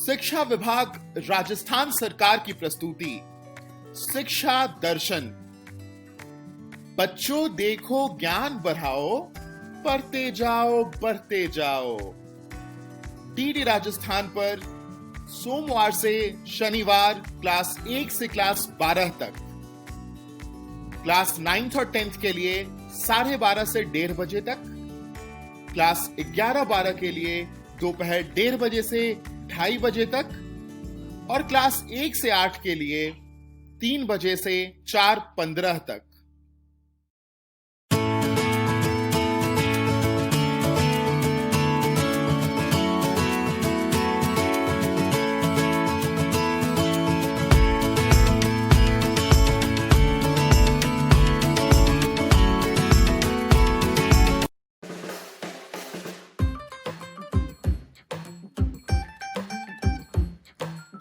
शिक्षा विभाग राजस्थान सरकार की प्रस्तुति शिक्षा दर्शन। बच्चों देखो ज्ञान बढ़ाओ, पढ़ते जाओ बढ़ते जाओ। डीडी राजस्थान पर सोमवार से शनिवार क्लास 1 से क्लास 12 तक, क्लास 9th और 10th के लिए 12:30 से 1:30 बजे तक, क्लास 11-12 के लिए दोपहर 1:30 बजे से 2:30 बजे तक और क्लास 1 से 8 के लिए 3 बजे से 4:15 तक।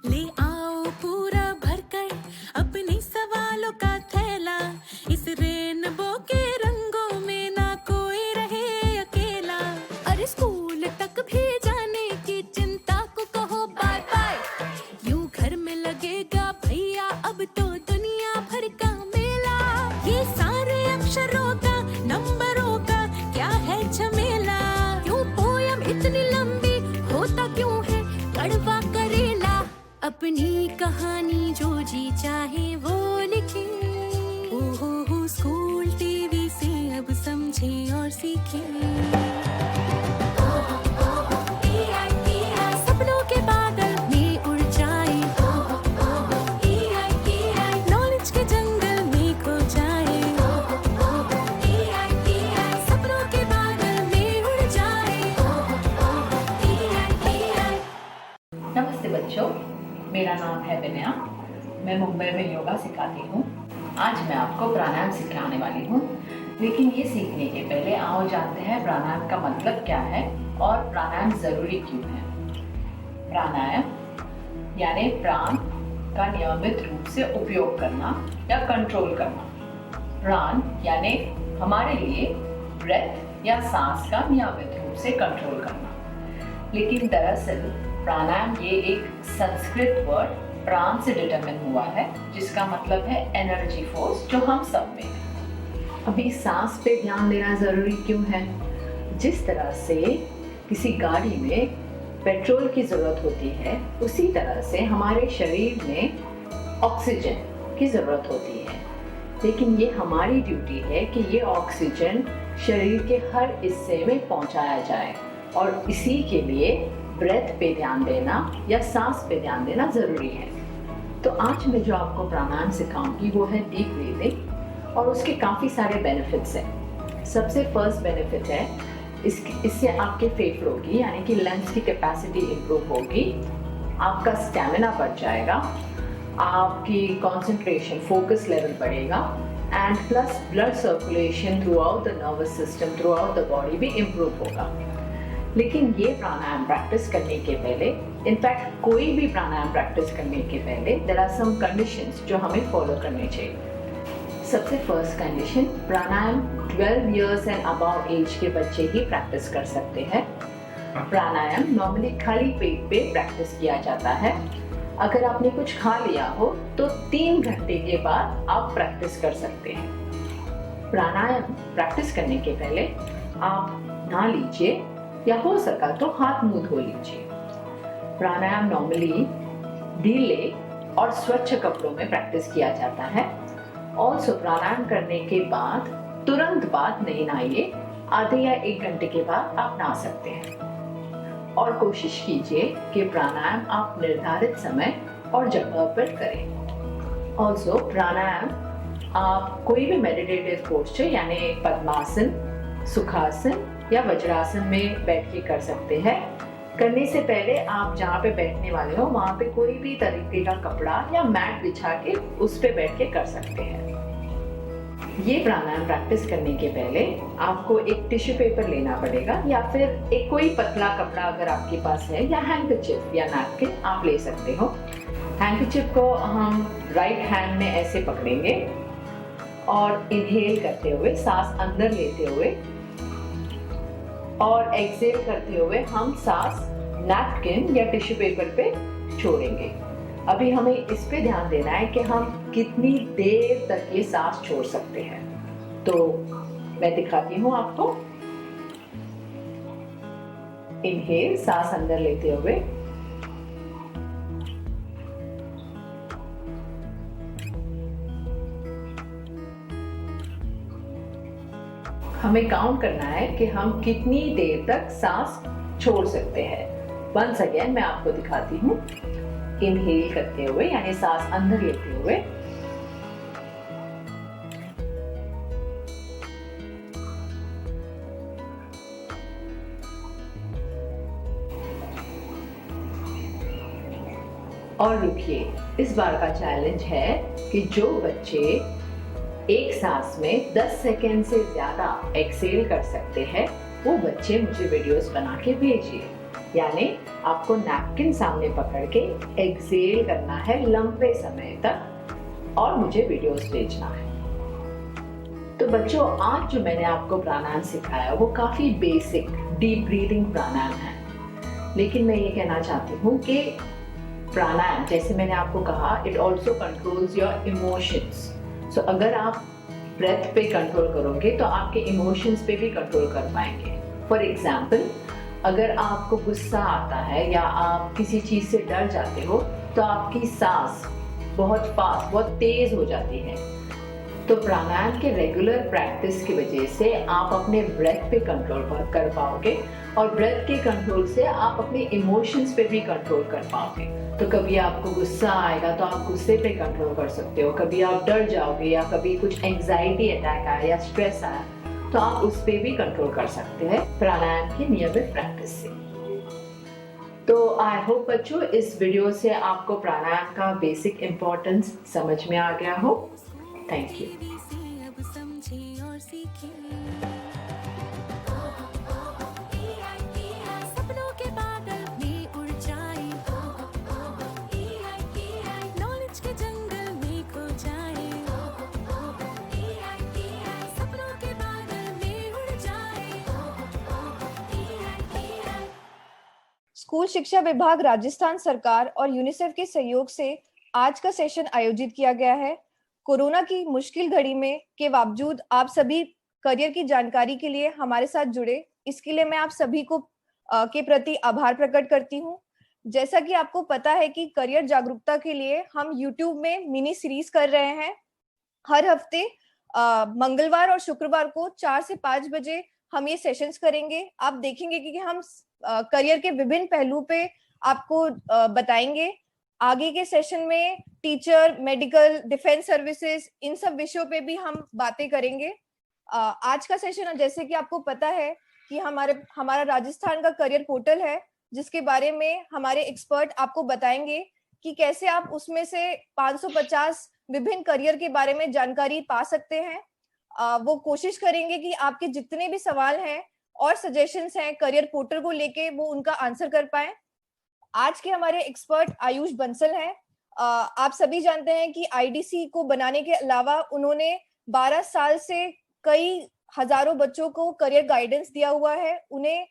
ले आओ पूरा भरकर अपने सवालों का थैला, इस रेनबो के रंगों में ना कोई रहे अकेला। अरे स्कूल तक भी जाने की चिंता को कहो बाय बाय, यूं घर में लगेगा भैया अब तो दुनिया भर का मेला। ये सारे अक्षरों का नंबरों का क्या है झमेला, क्यों पोयम इतनी लंबी होता क्यों है कड़वा करेला। अपनी कहानी जो जी चाहे वो लिखे, ओहो स्कूल टीवी से अब समझे और सीखे। सपनों के बादल में उड़ जाए, नॉलेज के जंगल में खो जाए। सपनों के बादल में उड़ जाए। नमस्ते बच्चों, मेरा नाम है विनया। मैं मुंबई में योगा सिखाती हूँ। आज मैं आपको प्राणायाम सिखाने वाली हूँ, लेकिन ये सीखने के पहले आओ जानते हैं प्राणायाम का मतलब क्या है और प्राणायाम ज़रूरी क्यों है। प्राणायाम यानी प्राण का नियमित रूप से उपयोग करना या कंट्रोल करना। प्राण यानी हमारे लिए ब्रेथ या सांस का नियमित रूप से कंट्रोल करना। लेकिन दरअसल प्राणायाम ये एक संस्कृत वर्ड प्राण से डिटरमिन हुआ है, जिसका मतलब है एनर्जी फोर्स जो हम सब में है। अभी सांस पे ध्यान देना जरूरी क्यों है? जिस तरह से किसी गाड़ी में पेट्रोल की जरूरत होती है, उसी तरह से हमारे शरीर में ऑक्सीजन की जरूरत होती है। लेकिन ये हमारी ड्यूटी है कि ये ऑक्सीजन शरीर के हर हिस्से में पहुंचाया जाए, और इसी के लिए ब्रेथ पे ध्यान देना या सांस पे ध्यान देना जरूरी है। तो आज मैं जो आपको प्राणायाम सिखाऊंगी वो है डीप ब्रीदिंग, और उसके काफ़ी सारे बेनिफिट्स हैं। सबसे फर्स्ट बेनिफिट है इससे आपके फेफड़ों की यानी कि लंग्स की कैपेसिटी इम्प्रूव होगी, आपका स्टैमिना बढ़ जाएगा, आपकी कंसंट्रेशन फोकस लेवल बढ़ेगा, and plus blood circulation through out the nervous system through out the body भी इम्प्रूव होगा। लेकिन ये प्राणायाम प्रैक्टिस करने के पहले, इनफैक्ट कोई भी प्राणायाम प्रैक्टिस करने के पहले देयर आर सम कंडीशंस जो हमें फॉलो करने चाहिए। सबसे first condition, pranayam 12 years and above age के बच्चे ही प्रैक्टिस कर सकते हैं। प्राणायाम नॉर्मली खाली पेट पे प्रैक्टिस किया जाता है। अगर आपने कुछ खा लिया हो तो 3 घंटे के बाद आप प्रैक्टिस कर सकते हैं। प्राणायाम प्रैक्टिस करने के पहले आप नहा लीजिए, या हो सका तो हाथ मुंह धो लीजिए। प्राणायाम नॉर्मली ढीले और स्वच्छ कपड़ों में प्रैक्टिस किया जाता है। ऑल्सो प्राणायाम करने के बाद तुरंत बाद नहीं नहाइए, आधे या 1 घंटे के बाद आप नहा सकते हैं। और कोशिश कीजिए कि प्राणायाम आप निर्धारित समय और जगह पर करें। ऑल्सो प्राणायाम आप कोई भी मेडिटेटिव पोस्चर यानी पद्मासन, सुखासन या वज्रासन में बैठ के कर सकते हैं। करने से पहले आप जहाँ पे बैठने वाले हो वहाँ पे कोई भी तरीके का कपड़ा या मैट बिछा के उस पे बैठ के कर सकते हैं। ये प्राणायाम प्रैक्टिस करने के पहले आपको एक टिश्यू पेपर लेना पड़ेगा, या फिर एक कोई पतला कपड़ा अगर आपके पास है, या हैंडकरचिप या नैपकिन आप ले सकते हो। हैंडकरचिप को हम राइट हैंड में ऐसे पकड़ेंगे और इनहेल करते हुए, सांस अंदर लेते हुए और एक्सेल करते हुए हम सांस नैपकिन या टिश्यू पेपर पे छोड़ेंगे। अभी हमें इस पे ध्यान देना है कि हम कितनी देर तक ये सांस छोड़ सकते हैं। तो मैं दिखाती हूँ आपको। इनहेल, सांस अंदर लेते हुए, हमें काउंट करना है कि हम कितनी देर तक सांस छोड़ सकते हैं। वंस अगेन मैं आपको दिखाती हूँ। इनहेल करते हुए यानी सांस अंदर लेते हुए, और रुकिए। इस बार का चैलेंज है कि जो बच्चे एक सांस में 10 सेकेंड से ज्यादा एक्सेल कर सकते हैं वो बच्चे मुझे वीडियोस बना के भेजिए। यानी आपको नैपकिन सामने पकड़ के एक्सेल करना है लंबे समय तक और मुझे वीडियोस भेजना है। तो बच्चों, आज जो मैंने आपको प्राणायाम सिखाया वो काफी बेसिक डीप ब्रीदिंग प्राणायाम है, लेकिन मैं ये कहना चाहती हूँ कि प्राणायाम, जैसे मैंने आपको कहा, it also controls your emotions. So अगर आप ब्रेथ पे कंट्रोल करोगे तो आपके इमोशंस पे भी कंट्रोल कर पाएंगे। फॉर एग्जाम्पल, अगर आपको गुस्सा आता है या आप किसी चीज से डर जाते हो तो आपकी सांस बहुत फास्ट, बहुत तेज हो जाती है। तो प्राणायाम के रेगुलर प्रैक्टिस की वजह से आप अपने ब्रेथ पे कंट्रोल कर पाओगे और ब्रेथ के कंट्रोल से आप अपने इमोशंस पे भी कंट्रोल कर पाओगे। तो कभी आपको गुस्सा आएगा तो आप गुस्से पे कंट्रोल कर सकते हो, कभी आप डर जाओगे या कभी कुछ एंजाइटी अटैक आया या स्ट्रेस आया तो आप उस पे भी कंट्रोल कर सकते हैं प्राणायाम की नियमित प्रैक्टिस से। तो आई होप बच्चों इस वीडियो से आपको प्राणायाम का बेसिक इम्पोर्टेंस समझ में आ गया हो। Thank you. अब समझे और सीखे सपनों के बादल में उड़ जाए, नॉलेज के जंगल में खो जाए, सपनों के बादल में उड़ जाए। स्कूल शिक्षा विभाग राजस्थान सरकार और यूनिसेफ के सहयोग से आज का सेशन आयोजित किया गया है। कोरोना की मुश्किल घड़ी में के बावजूद आप सभी करियर की जानकारी के लिए हमारे साथ जुड़े, इसके लिए मैं आप सभी को के प्रति आभार प्रकट करती हूँ। जैसा कि आपको पता है कि करियर जागरूकता के लिए हम YouTube में मिनी सीरीज कर रहे हैं। हर हफ्ते मंगलवार और शुक्रवार को 4 से 5 बजे हम ये सेशंस करेंगे। आप देखेंगे कि हम करियर के विभिन्न पहलू पे आपको बताएंगे। आगे के सेशन में टीचर, मेडिकल, डिफेंस सर्विसेज, इन सब विषयों पे भी हम बातें करेंगे। आज का सेशन, जैसे कि आपको पता है कि हमारा राजस्थान का करियर पोर्टल है, जिसके बारे में हमारे एक्सपर्ट आपको बताएंगे कि कैसे आप उसमें से 550 विभिन्न करियर के बारे में जानकारी पा सकते हैं। वो कोशिश करेंगे कि आपके जितने भी सवाल हैं और सजेशंस हैं करियर पोर्टल को लेके, वो उनका आंसर कर पाए। आज के हमारे एक्सपर्ट आयुष बंसल हैं। आप सभी जानते हैं कि आईडीसी को बनाने के अलावा उन्होंने 12 साल से कई हजारों बच्चों को करियर गाइडेंस दिया हुआ है। उन्हें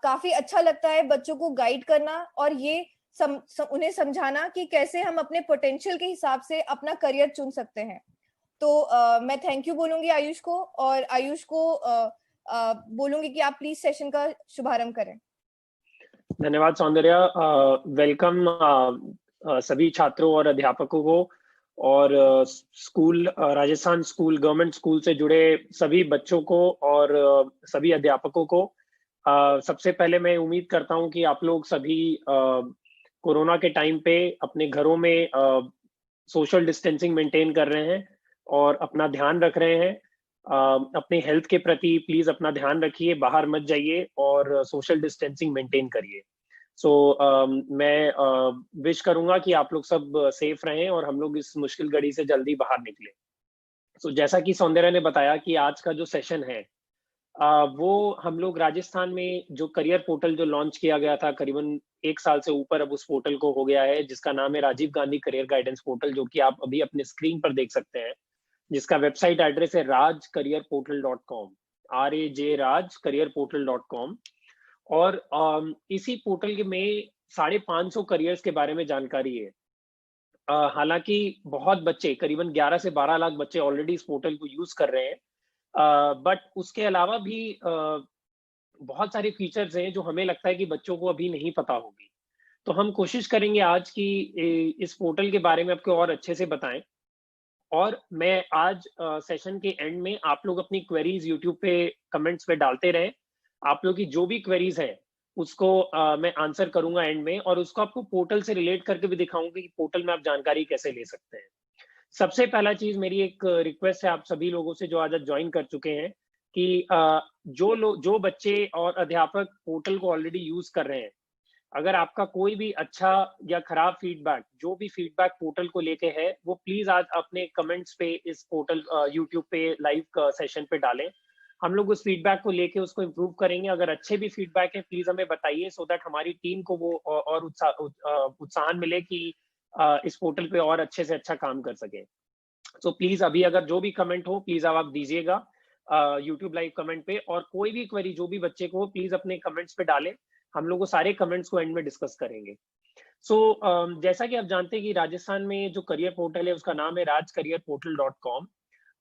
काफी अच्छा लगता है बच्चों को गाइड करना और ये उन्हें समझाना कि कैसे हम अपने पोटेंशियल के हिसाब से अपना करियर चुन सकते हैं। तो मैं थैंक यू बोलूंगी आयुष को, और आयुष को बोलूंगी कि आप प्लीज सेशन का शुभारंभ करें। धन्यवाद सौंदर्या। वेलकम सभी छात्रों और अध्यापकों को, और school, Rajasthan school, government school से जुड़े सभी बच्चों को और सभी अध्यापकों को। सबसे पहले मैं उम्मीद करता हूं कि आप लोग सभी कोरोना के टाइम पे अपने घरों में सोशल डिस्टेंसिंग मेंटेन कर रहे हैं और अपना ध्यान रख रहे हैं। अपने हेल्थ के प्रति प्लीज अपना ध्यान रखिए, बाहर मत जाइए और सोशल डिस्टेंसिंग मेंटेन करिए। मैं विश करूंगा कि आप लोग सब सेफ रहें और हम लोग इस मुश्किल घड़ी से जल्दी बाहर निकले। जैसा कि सौंदर्या ने बताया कि आज का जो सेशन है वो हम लोग राजस्थान में जो करियर पोर्टल जो लॉन्च किया गया था करीबन 1 साल से ऊपर अब उस पोर्टल को हो गया है, जिसका नाम है Rajiv Gandhi career guidance portal, जो कि आप अभी अपने स्क्रीन पर देख सकते हैं, जिसका वेबसाइट एड्रेस है rajcareerportal.com, rajrajcareerportal.com। और इसी पोर्टल के में 550 करियर्स के बारे में जानकारी है। हालांकि बहुत बच्चे, करीबन 11 से 12 लाख बच्चे ऑलरेडी इस पोर्टल को यूज कर रहे हैं, बट उसके अलावा भी बहुत सारे फीचर्स हैं जो हमें लगता है कि बच्चों को अभी नहीं पता होगी। तो हम कोशिश करेंगे आज की इस पोर्टल के बारे में आपको और अच्छे से बताएं। और मैं आज सेशन के एंड में आप लोग अपनी क्वेरीज यूट्यूब पे कमेंट्स पे डालते रहें। आप लोग की जो भी क्वेरीज है उसको मैं आंसर करूंगा एंड में, और उसको आपको पोर्टल से रिलेट करके भी दिखाऊंगा कि पोर्टल में आप जानकारी कैसे ले सकते हैं। सबसे पहला चीज, मेरी एक रिक्वेस्ट है आप सभी लोगों से जो आज ज्वाइन कर चुके हैं कि जो बच्चे और अध्यापक पोर्टल को ऑलरेडी यूज कर रहे हैं, अगर आपका कोई भी अच्छा या खराब फीडबैक, जो भी फीडबैक पोर्टल को लेके है, वो प्लीज आज अपने कमेंट्स पे इस पोर्टल यूट्यूब पे लाइव सेशन पे डालें। हम लोग उस फीडबैक को लेके उसको इम्प्रूव करेंगे। अगर अच्छे भी फीडबैक है प्लीज हमें बताइए, सो दैट हमारी टीम को वो और उत्साहन मिले कि इस पोर्टल पे और अच्छे से अच्छा काम कर सके। तो प्लीज अभी अगर जो भी कमेंट हो प्लीज आप दीजिएगा यूट्यूब लाइव कमेंट पे, और कोई भी क्वेरी जो भी बच्चे को हो प्लीज अपने कमेंट्स पे डालें। हम लोग सारे कमेंट्स को एंड में डिस्कस करेंगे। जैसा कि आप जानते हैं कि राजस्थान में जो करियर पोर्टल है उसका नाम है rajcareerportal.com,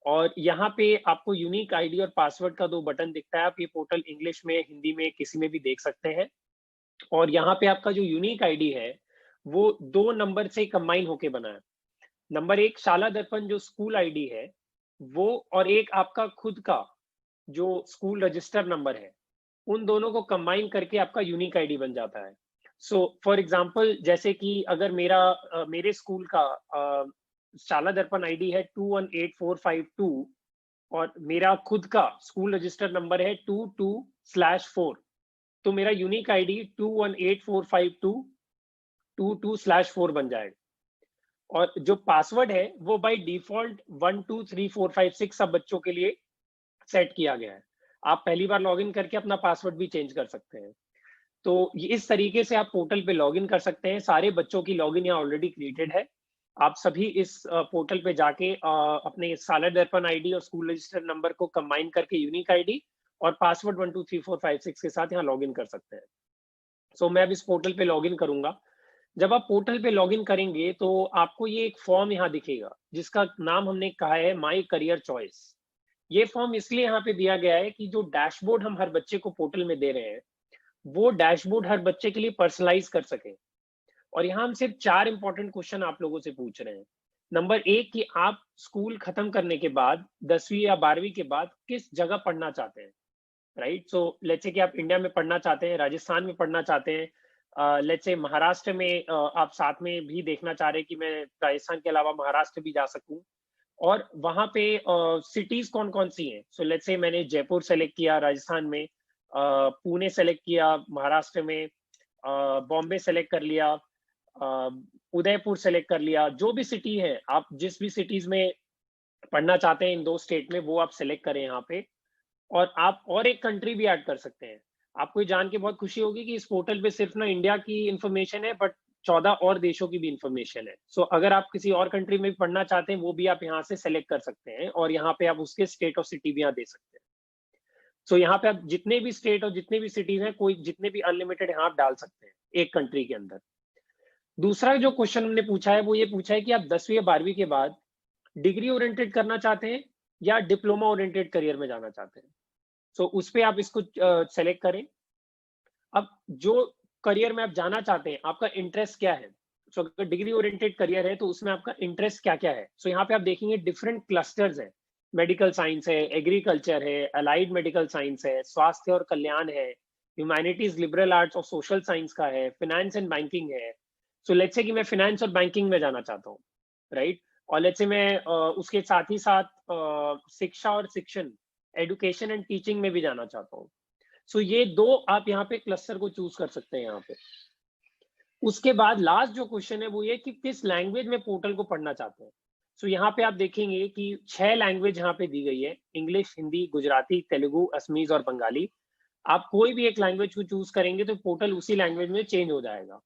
और यहाँ पे आपको यूनिक आईडी और पासवर्ड का 2 बटन दिखता है। आप ये पोर्टल इंग्लिश में, हिंदी में, किसी में भी देख सकते हैं। और यहाँ पे आपका जो यूनिक आईडी है वो 2 नंबर से कंबाइन होके बना है। नंबर 1 शाला दर्पण जो स्कूल आईडी है वो, और एक आपका खुद का जो स्कूल रजिस्टर नंबर है, उन दोनों को कंबाइन करके आपका यूनिक आईडी बन जाता है। सो फॉर एग्जांपल, जैसे कि अगर मेरे स्कूल का शाला दर्पण आईडी है 218452 और मेरा खुद का स्कूल रजिस्टर नंबर है 22/4, तो मेरा यूनिक आईडी 21845222/4 बन जाएगा। और जो पासवर्ड है वो बाय डिफॉल्ट 123456 सब बच्चों के लिए सेट किया गया है। आप पहली बार लॉगिन करके अपना पासवर्ड भी चेंज कर सकते हैं। तो इस तरीके से आप पोर्टल पे लॉगिन कर सकते हैं। सारे बच्चों की लॉगिन यहाँ ऑलरेडी क्रिएटेड है। आप सभी इस पोर्टल पे जाके अपने शाला दर्पण आईडी और स्कूल रजिस्टर नंबर को कंबाइन करके यूनिक आईडी और पासवर्ड 123456 के साथ यहाँ लॉगिन कर सकते हैं। सो मैं अब इस पोर्टल पे लॉगिन करूंगा। जब आप पोर्टल पे लॉगिन करेंगे तो आपको ये एक फॉर्म यहाँ दिखेगा जिसका नाम हमने कहा है माई करियर चॉइस। ये फॉर्म इसलिए यहाँ पे दिया गया है कि जो डैशबोर्ड हम हर बच्चे को पोर्टल में दे रहे हैं वो डैशबोर्ड हर बच्चे के लिए पर्सनलाइज कर सके। और यहाँ हम सिर्फ 4 इंपॉर्टेंट क्वेश्चन आप लोगों से पूछ रहे हैं। नंबर 1 कि आप स्कूल खत्म करने के बाद 10वीं या 12वीं के बाद किस जगह पढ़ना चाहते हैं, राइट। सो लेट्स से कि आप इंडिया में पढ़ना चाहते हैं, राजस्थान में पढ़ना चाहते हैं, लेट्स से महाराष्ट्र में आप साथ में भी देखना चाह रहे हैं कि मैं राजस्थान के अलावा महाराष्ट्र भी जा सकूं, और वहां पे सिटीज कौन कौन सी हैं। सो लेट्स से मैंने जयपुर सेलेक्ट किया राजस्थान में, पुणे सेलेक्ट किया महाराष्ट्र में, बॉम्बे सेलेक्ट कर लिया, उदयपुर सेलेक्ट कर लिया। जो भी सिटी है, आप जिस भी सिटीज में पढ़ना चाहते हैं इन 2 स्टेट में वो आप सेलेक्ट करें यहाँ पे। और आप और एक कंट्री भी ऐड कर सकते हैं। आपको जान के बहुत खुशी होगी कि इस पोर्टल पे सिर्फ ना इंडिया की इंफॉर्मेशन है, बट 14 और देशों की भी इंफॉर्मेशन है। सो अगर आप किसी और कंट्री में भी पढ़ना चाहते हैं वो भी आप यहाँ से सेलेक्ट कर सकते हैं, और यहाँ पे आप उसके स्टेट और सिटी भी यहाँ दे सकते हैं। सो यहाँ पे आप जितने भी स्टेट और जितने भी सिटीज हैं, कोई जितने भी अनलिमिटेड यहाँ आप डाल सकते हैं एक कंट्री के अंदर। दूसरा जो क्वेश्चन हमने पूछा है वो ये पूछा है कि आप 10वीं या 12वीं के बाद डिग्री ओरिएंटेड करना चाहते हैं या डिप्लोमा ओरिएंटेड करियर में जाना चाहते हैं। सो उस पे आप इसको सेलेक्ट करें। अब जो करियर में आप जाना चाहते हैं आपका इंटरेस्ट क्या है। सो अगर डिग्री ओरिएंटेड करियर है तो उसमें आपका इंटरेस्ट क्या क्या है। सो यहाँ पे आप देखेंगे डिफरेंट क्लस्टर्स है। मेडिकल साइंस है, एग्रीकल्चर है, अलाइड मेडिकल साइंस है, स्वास्थ्य और कल्याण है, ह्यूमैनिटीज, लिबरल आर्ट्स और सोशल साइंस का है, फाइनेंस एंड बैंकिंग है। सो लेट्स से कि मैं फाइनेंस और बैंकिंग में जाना चाहता हूँ, राइट। और लेट्स से मैं उसके साथ ही साथ शिक्षा और शिक्षण, एडुकेशन एंड टीचिंग में भी जाना चाहता हूँ। सो ये 2 आप यहाँ पे क्लस्टर को चूज कर सकते हैं यहाँ पे। उसके बाद लास्ट जो क्वेश्चन है वो ये कि किस लैंग्वेज में पोर्टल को पढ़ना चाहते हैं। सो यहाँ पे आप देखेंगे कि 6 लैंग्वेज यहाँ पे दी गई है, इंग्लिश, हिंदी, गुजराती, तेलुगु, असमीज और बंगाली। आप कोई भी एक लैंग्वेज को चूज करेंगे तो पोर्टल उसी लैंग्वेज में चेंज हो जाएगा।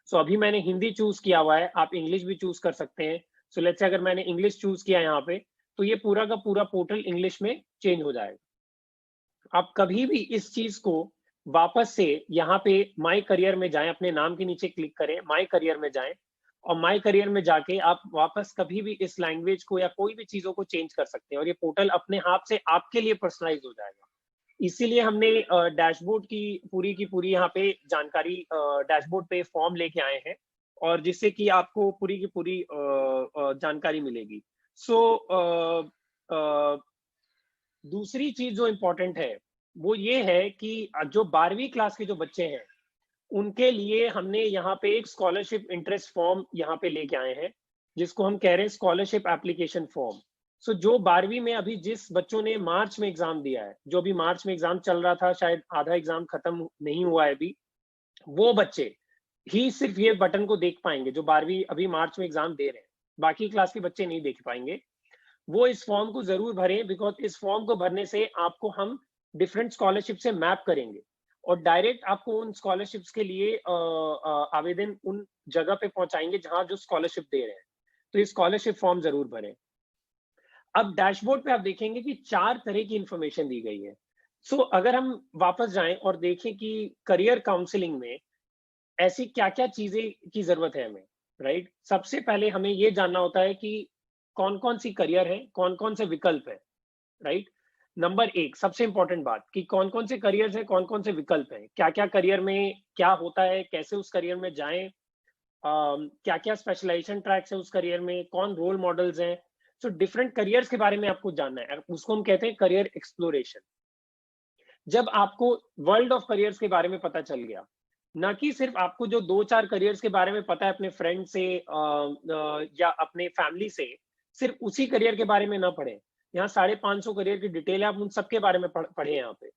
सो अभी मैंने हिंदी चूज किया हुआ है, आप इंग्लिश भी चूज कर सकते हैं। सो लेट्स से अगर मैंने इंग्लिश चूज किया यहाँ पे तो ये पूरा का पूरा पोर्टल इंग्लिश में चेंज हो जाएगा। आप कभी भी इस चीज को वापस से यहाँ पे माय करियर में जाएं, अपने नाम के नीचे क्लिक करें, माय करियर में जाएं और माय करियर में जाके आप वापस कभी भी इस लैंग्वेज को या कोई भी चीजों को चेंज कर सकते हैं और ये पोर्टल अपने आप से आपके लिए पर्सनलाइज हो जाएगा। इसीलिए हमने डैशबोर्ड की पूरी यहाँ पे जानकारी डैशबोर्ड पे फॉर्म लेके आए हैं और जिससे कि आपको पूरी की पूरी जानकारी मिलेगी। दूसरी चीज जो इम्पोर्टेंट है वो ये है कि जो 12वीं क्लास के जो बच्चे हैं उनके लिए हमने यहाँ पे एक स्कॉलरशिप इंटरेस्ट फॉर्म यहाँ पे लेके आए हैं जिसको हम कह रहे हैं स्कॉलरशिप एप्लीकेशन फॉर्म। जो 12वीं में अभी जिस बच्चों ने मार्च में एग्जाम दिया है, जो भी मार्च में एग्जाम चल रहा था, शायद आधा एग्जाम खत्म नहीं हुआ है अभी, वो बच्चे ही सिर्फ ये बटन को देख पाएंगे जो 12वीं अभी मार्च में एग्जाम दे रहे हैं, बाकी क्लास के बच्चे नहीं देख पाएंगे। वो इस फॉर्म को जरूर भरें, बिकॉज इस फॉर्म को भरने से आपको हम डिफरेंट स्कॉलरशिप से मैप करेंगे और डायरेक्ट आपको उन स्कॉलरशिप्स के लिए आवेदन उन जगह पे पहुंचाएंगे जहां जो स्कॉलरशिप दे रहे हैं। तो ये स्कॉलरशिप फॉर्म जरूर भरें। अब डैशबोर्ड पे आप देखेंगे कि 4 तरह की इंफॉर्मेशन दी गई है। अगर हम वापस जाएं और देखें कि करियर काउंसलिंग में ऐसी क्या क्या चीजें की जरूरत है हमें, राइट। सबसे पहले हमें ये जानना होता है कि कौन कौन सी करियर है, कौन कौन से विकल्प है, राइट। नंबर 1 सबसे इंपॉर्टेंट बात कि कौन कौन से करियर है, कौन कौन से विकल्प है, क्या क्या करियर में क्या होता है, कैसे उस करियर में जाएं, क्या क्या स्पेशलाइजेशन ट्रैक्स है उस करियर में, कौन रोल मॉडल्स हैं। डिफरेंट करियर्स के बारे में आपको जानना है, उसको हम कहते हैं करियर एक्सप्लोरेशन। जब आपको वर्ल्ड ऑफ करियर्स के बारे में पता चल गया, ना कि सिर्फ आपको जो 2-4 करियर्स के बारे में पता है अपने फ्रेंड से या अपने फैमिली से, सिर्फ उसी करियर के बारे में ना पढ़े। यहाँ 550 करियर की डिटेल है, आप उन सबके बारे में पढ़े यहाँ पे।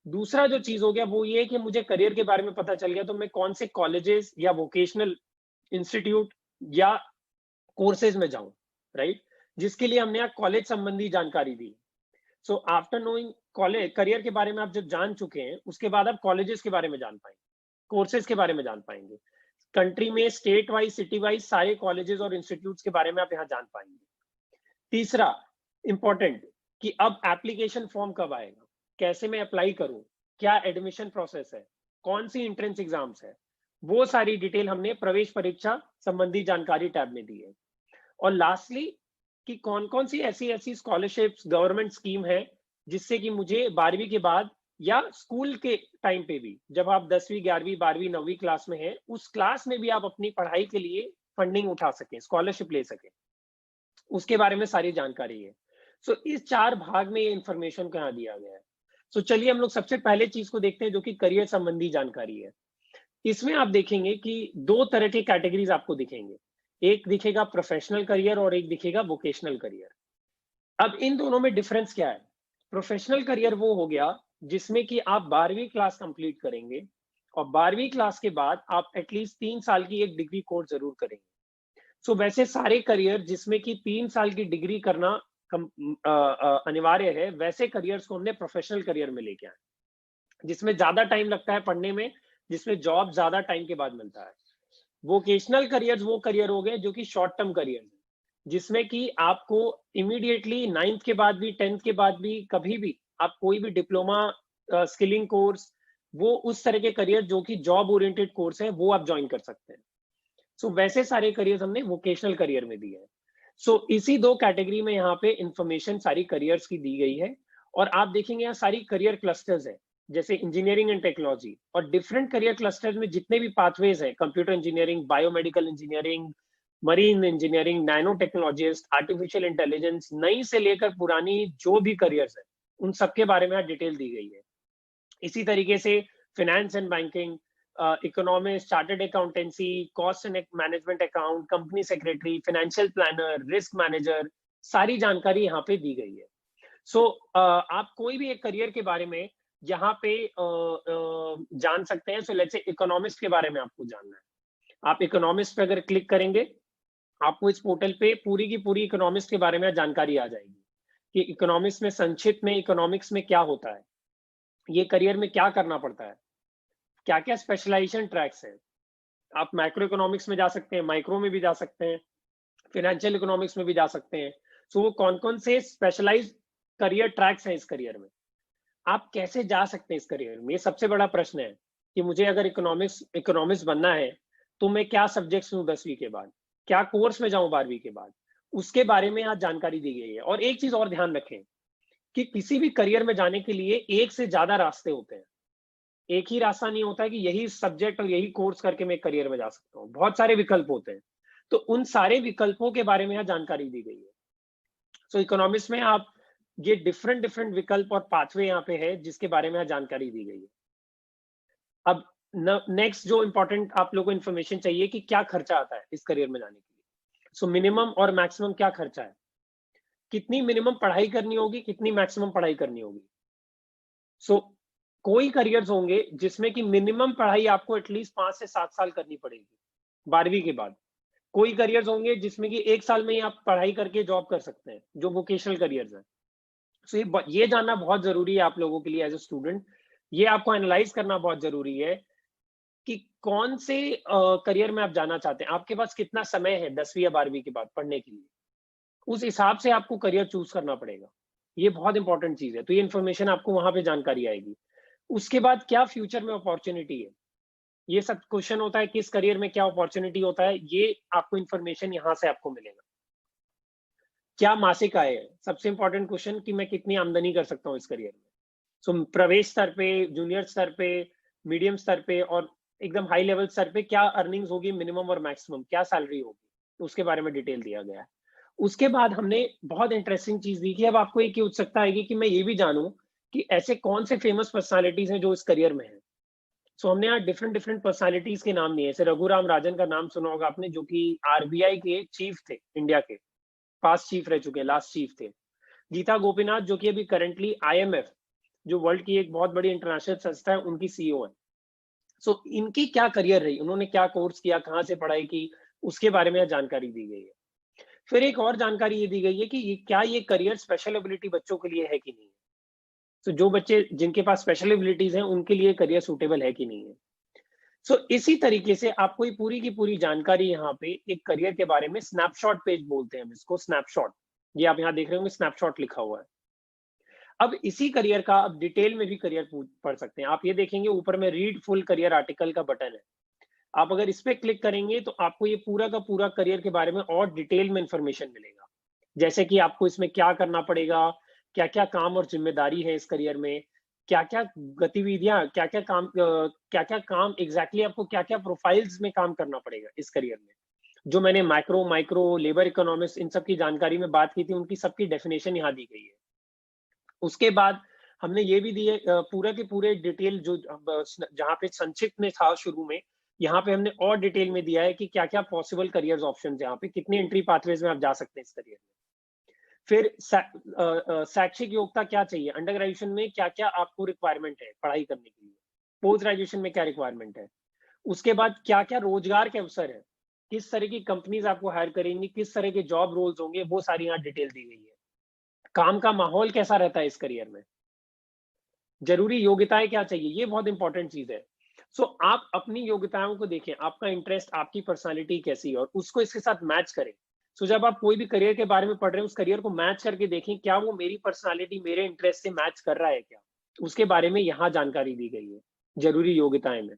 दूसरा जो चीज हो गया वो ये कि मुझे करियर के बारे में पता चल गया तो मैं कौन से कॉलेजेस या वोकेशनल इंस्टीट्यूट या कोर्सेज में जाऊं, राइट, जिसके लिए हमने यहाँ कॉलेज संबंधी जानकारी दी। आफ्टर नोइंग कॉलेज करियर के बारे में आप जब जान चुके हैं, उसके बाद आप कॉलेजेस के बारे में जान पाएंगे, कोर्सेज के बारे में जान पाएंगे, कंट्री में स्टेट वाइज सिटी वाइज सारे कॉलेजेस और इंस्टीट्यूट्स के बारे में आप यहाँ जान पाएंगे। तीसरा इंपॉर्टेंट कि अब एप्लीकेशन फॉर्म कब आएगा, कैसे मैं अप्लाई करूं, क्या एडमिशन प्रोसेस है, कौन सी एंट्रेंस एग्जाम्स है, वो सारी डिटेल हमने प्रवेश परीक्षा संबंधी जानकारी टैब में दी है। और लास्टली कि कौन कौन सी ऐसी स्कॉलरशिप्स गवर्नमेंट स्कीम है जिससे कि मुझे 12वीं के बाद या स्कूल के टाइम पे भी, जब आप 10वीं 11वीं 12वीं 9वीं क्लास में हैं, उस क्लास में भी आप अपनी पढ़ाई के लिए फंडिंग उठा सकें, स्कॉलरशिप ले सकें, उसके बारे में सारी जानकारी है। इस 4 भाग में ये इंफॉर्मेशन को यहाँ दिया गया है। चलिए हम लोग सबसे पहले चीज को देखते हैं जो कि करियर संबंधी जानकारी है। इसमें आप देखेंगे कि 2 तरह के कैटेगरीज आपको दिखेंगे, एक दिखेगा प्रोफेशनल करियर और एक दिखेगा वोकेशनल करियर। अब इन दोनों में डिफरेंस क्या है? प्रोफेशनल करियर वो हो गया जिसमें कि आप 12वीं क्लास कंप्लीट करेंगे और 12वीं क्लास के बाद आप एटलीस्ट 3 साल की एक डिग्री कोर्स जरूर करेंगे। वैसे सारे करियर जिसमें कि 3 साल की डिग्री करना अनिवार्य है, वैसे करियर्स को हमने प्रोफेशनल करियर में लेके आए, जिसमें ज्यादा टाइम लगता है पढ़ने में, जिसमें जॉब ज्यादा टाइम के बाद मिलता है। वोकेशनल करियर्स वो करियर हो गए जो कि शॉर्ट टर्म करियर है, जिसमें कि आपको इमीडिएटली 9th के बाद भी 10th के बाद भी कभी भी आप कोई भी डिप्लोमा स्किलिंग कोर्स, वो उस तरह के करियर जो कि जॉब ओरिएंटेड कोर्स है, वो आप ज्वाइन कर सकते हैं। वैसे सारे करियर्स हमने वोकेशनल करियर में दिए हैं। इसी 2 कैटेगरी में यहाँ पे इंफॉर्मेशन सारी करियर्स की दी गई है और आप देखेंगे यहाँ सारी करियर क्लस्टर्स है, जैसे इंजीनियरिंग एंड टेक्नोलॉजी, और डिफरेंट करियर क्लस्टर्स में जितने भी पाथवेज हैं, computer engineering, biomedical engineering, marine engineering, nano technologist, artificial intelligence, नई से लेकर पुरानी जो भी करियर्स है उन सबके बारे में डिटेल दी गई है। इसी तरीके से finance and banking, economist, chartered accountancy, cost and management account, company secretary, financial planner, risk manager, सारी जानकारी यहाँ पे दी गई है। आप कोई भी एक करियर के बारे में यहाँ पे जान सकते हैं। लेट्स से इकोनॉमिस्ट के बारे में आपको जानना है, आप इकोनॉमिस्ट पे अगर क्लिक करेंगे, आपको इस पोर्टल पे पूरी की पूरी इकोनॉमिस्ट के बारे में जानकारी आ जाएगी कि इकोनॉमिक्स में संक्षिप्त में इकोनॉमिक्स में क्या होता है, ये करियर में क्या करना पड़ता है, क्या क्या स्पेशलाइजेशन ट्रैक्स हैं। आप मैक्रो इकोनॉमिक्स में जा सकते हैं, माइक्रो में भी जा सकते हैं, फाइनेंशियल इकोनॉमिक्स में भी जा सकते हैं। वो कौन कौन से स्पेशलाइज्ड करियर ट्रैक्स हैं इस करियर में, आप कैसे जा सकते हैं इस करियर में, ये सबसे बड़ा प्रश्न है कि मुझे अगर इकोनॉमिक्स बनना है तो मैं क्या सब्जेक्ट्स लूं 10वीं के बाद, क्या कोर्स में जाऊं 12वीं के बाद, उसके बारे में आज जानकारी दी गई है। और एक चीज और ध्यान रखें कि किसी भी करियर में जाने के लिए एक से ज्यादा रास्ते होते हैं, एक ही रास्ता नहीं होता है कि यही सब्जेक्ट और यही कोर्स करके मैं करियर में जा सकता हूँ, बहुत सारे विकल्प होते हैं। तो उन सारे विकल्पों के बारे में यहाँ जानकारी दी गई है। सो इकोनॉमिक्स में आप ये डिफरेंट डिफरेंट विकल्प और पाथवे यहाँ पे है जिसके बारे में यहाँ जानकारी दी गई है। अब नेक्स्ट जो इंपॉर्टेंट आप लोगों को इन्फॉर्मेशन चाहिए कि क्या खर्चा आता है इस करियर में जाने के लिए। सो मिनिमम और मैक्सिमम क्या खर्चा है, कितनी मिनिमम पढ़ाई करनी होगी, कितनी मैक्सिमम पढ़ाई करनी होगी। सो कोई करियर्स होंगे जिसमें कि मिनिमम पढ़ाई आपको एटलीस्ट 5 से 7 साल करनी पड़ेगी 12वीं के बाद। कोई करियर्स होंगे जिसमें कि 1 साल में ही आप पढ़ाई करके जॉब कर सकते हैं, जो वोकेशनल करियर्स हैं। सो ये जानना बहुत जरूरी है आप लोगों के लिए एज ए स्टूडेंट। ये आपको एनालाइज करना बहुत जरूरी है कि कौन से करियर में आप जाना चाहते हैं, आपके पास कितना समय है 10वीं या 12वीं के बाद पढ़ने के लिए, उस हिसाब से आपको करियर चूज करना पड़ेगा। ये बहुत इंपॉर्टेंट चीज है। तो ये इन्फॉर्मेशन आपको वहां पे जानकारी आएगी। उसके बाद क्या फ्यूचर में अपॉर्चुनिटी है, ये सब क्वेश्चन होता है, किस करियर में क्या अपॉर्चुनिटी होता है, ये आपको इन्फॉर्मेशन यहाँ से आपको मिलेगा। क्या मासिक आय है, सबसे इंपॉर्टेंट क्वेश्चन कि मैं कितनी आमदनी कर सकता हूँ इस करियर में। सो प्रवेश स्तर पे, जूनियर स्तर पे, मीडियम स्तर पे और एकदम हाई लेवल स्तर पे क्या अर्निंग्स होगी, मिनिमम और मैक्सिमम क्या सैलरी होगी, उसके बारे में डिटेल दिया गया है। उसके बाद हमने बहुत इंटरेस्टिंग चीज दी कि अब आपको एक उत्सुकता आएगी कि मैं ये भी जानूं कि ऐसे कौन से फेमस पर्सनालिटीज हैं जो इस करियर में हैं। सो हमने यहाँ डिफरेंट डिफरेंट पर्सनालिटीज के नाम दिए। जैसे रघुराम राजन का नाम सुना होगा आपने, जो कि आरबीआई के चीफ थे, इंडिया के पास्ट चीफ रह चुके हैं, लास्ट चीफ थे। गीता गोपीनाथ जो कि अभी करंटली IMF, जो वर्ल्ड की एक बहुत बड़ी इंटरनेशनल संस्था है, उनकी CEO है। सो इनकी क्या करियर रही, उन्होंने क्या कोर्स किया, कहाँ से पढ़ाई की, उसके बारे में जानकारी दी गई है। फिर एक और जानकारी ये दी गई है कि क्या ये करियर स्पेशल एबिलिटी बच्चों के लिए है कि नहीं है। सो जो बच्चे जिनके पास स्पेशल एबिलिटीज हैं उनके लिए करियर सूटेबल है कि नहीं है। सो इसी तरीके से आपको ये पूरी की पूरी जानकारी यहाँ पे एक करियर के बारे में स्नैपशॉट पेज बोलते हैं हम इसको, स्नैपशॉट। ये आप यहाँ देख रहे होंगे स्नैपशॉट लिखा हुआ है। अब इसी करियर का आप डिटेल में भी करियर पढ़ सकते हैं। आप ये देखेंगे ऊपर में रीड फुल करियर आर्टिकल का बटन है, आप अगर इस पे क्लिक करेंगे तो आपको ये पूरा का पूरा करियर के बारे में और डिटेल में इंफॉर्मेशन मिलेगा। जैसे कि आपको इसमें क्या करना पड़ेगा, क्या क्या काम और जिम्मेदारी है इस करियर में, क्या क्या गतिविधियां, क्या क्या काम एग्जैक्टली आपको क्या क्या प्रोफाइल्स में काम करना पड़ेगा इस करियर में। जो मैंने माइक्रो, लेबर इकोनॉमिक्स, इन सब की जानकारी में बात की थी, उनकी सबकी डेफिनेशन यहाँ दी गई है। उसके बाद हमने ये भी दिए पूरे के पूरे डिटेल, जो जहाँ पे संक्षिप्त में था शुरू में, यहाँ पे हमने और डिटेल में दिया है कि क्या क्या पॉसिबल करियर ऑप्शन, यहाँ पे कितने एंट्री पाथवेज में आप जा सकते हैं इस करियर में। फिर शैक्षिक योग्यता क्या चाहिए, अंडर ग्रेजुएशन में क्या क्या आपको रिक्वायरमेंट है पढ़ाई करने के लिए, पोस्ट ग्रेजुएशन में क्या रिक्वायरमेंट है। उसके बाद क्या क्या रोजगार के अवसर है, किस तरह की कंपनीज आपको हायर करेंगी, किस तरह के जॉब रोल्स होंगे, वो सारी यहाँ डिटेल दी गई है। काम का माहौल कैसा रहता है इस करियर में, जरूरी योग्यताएं क्या चाहिए, ये बहुत इंपॉर्टेंट चीज है। सो आप अपनी योग्यताओं को देखें, आपका इंटरेस्ट, आपकी पर्सनालिटी कैसी है, और उसको इसके साथ मैच करें। सो जब आप कोई भी करियर के बारे में पढ़ रहे हैं, उस करियर को मैच करके देखें क्या वो मेरी पर्सनालिटी, मेरे इंटरेस्ट से मैच कर रहा है क्या, उसके बारे में यहाँ जानकारी दी गई है। जरूरी योग्यताएं में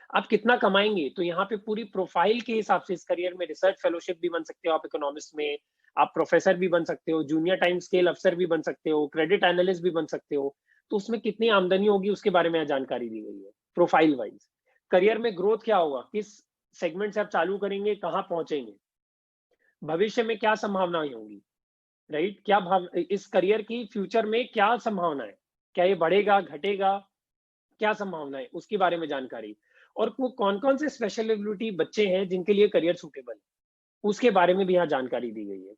आप कितना कमाएंगे, तो यहाँ पे पूरी प्रोफाइल के हिसाब से इस करियर में रिसर्च फेलोशिप भी बन सकते हो आप इकोनॉमिक्स में, आप प्रोफेसर भी बन सकते हो, जूनियर टाइम स्केल अफसर भी बन सकते हो, क्रेडिट एनालिस्ट भी बन सकते हो। तो उसमें कितनी आमदनी होगी उसके बारे में जानकारी दी गई है प्रोफाइल वाइज। करियर में ग्रोथ क्या होगा, किस सेगमेंट से आप चालू करेंगे, कहाँ पहुंचेंगे, भविष्य में क्या संभावनाएं होंगी, राइट, क्या इस करियर की फ्यूचर में क्या संभावना है, क्या ये बढ़ेगा घटेगा, क्या संभावना है, उसके बारे में जानकारी। और वो कौन कौन से स्पेशल एबिलिटी बच्चे हैं जिनके लिए करियर सूटेबल है, उसके बारे में भी यहाँ जानकारी दी गई है।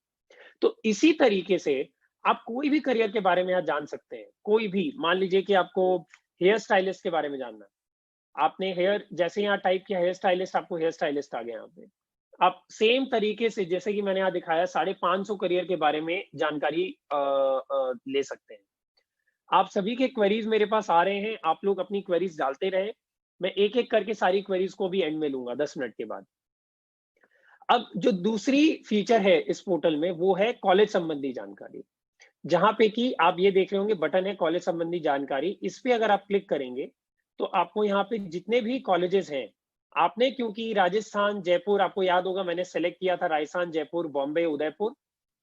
तो इसी तरीके से आप कोई भी करियर के बारे में यहाँ जान सकते हैं। कोई भी, मान लीजिए कि आपको हेयर स्टाइलिस्ट के बारे में जानना है, आपने हेयर जैसे यहाँ टाइप किया हेयर स्टाइलिस्ट, आपको हेयर स्टाइलिस्ट आ गया यहाँ पे। आप सेम तरीके से जैसे कि मैंने यहाँ दिखाया 550 करियर के बारे में जानकारी ले सकते हैं। आप सभी के क्वेरीज मेरे पास आ रहे हैं, आप लोग अपनी क्वेरीज डालते रहे, मैं एक एक करके सारी क्वेरीज को भी एंड में लूंगा 10 मिनट के बाद। अब जो दूसरी फीचर है इस पोर्टल में वो है कॉलेज संबंधी जानकारी। जहां पे कि आप ये देख रहे होंगे बटन है कॉलेज संबंधी जानकारी। इस पे अगर आप क्लिक करेंगे तो आपको यहाँ पे जितने भी कॉलेजेस हैं, आपने क्योंकि राजस्थान, जयपुर, आपको याद होगा मैंने सेलेक्ट किया था राजस्थान, जयपुर, बॉम्बे, उदयपुर,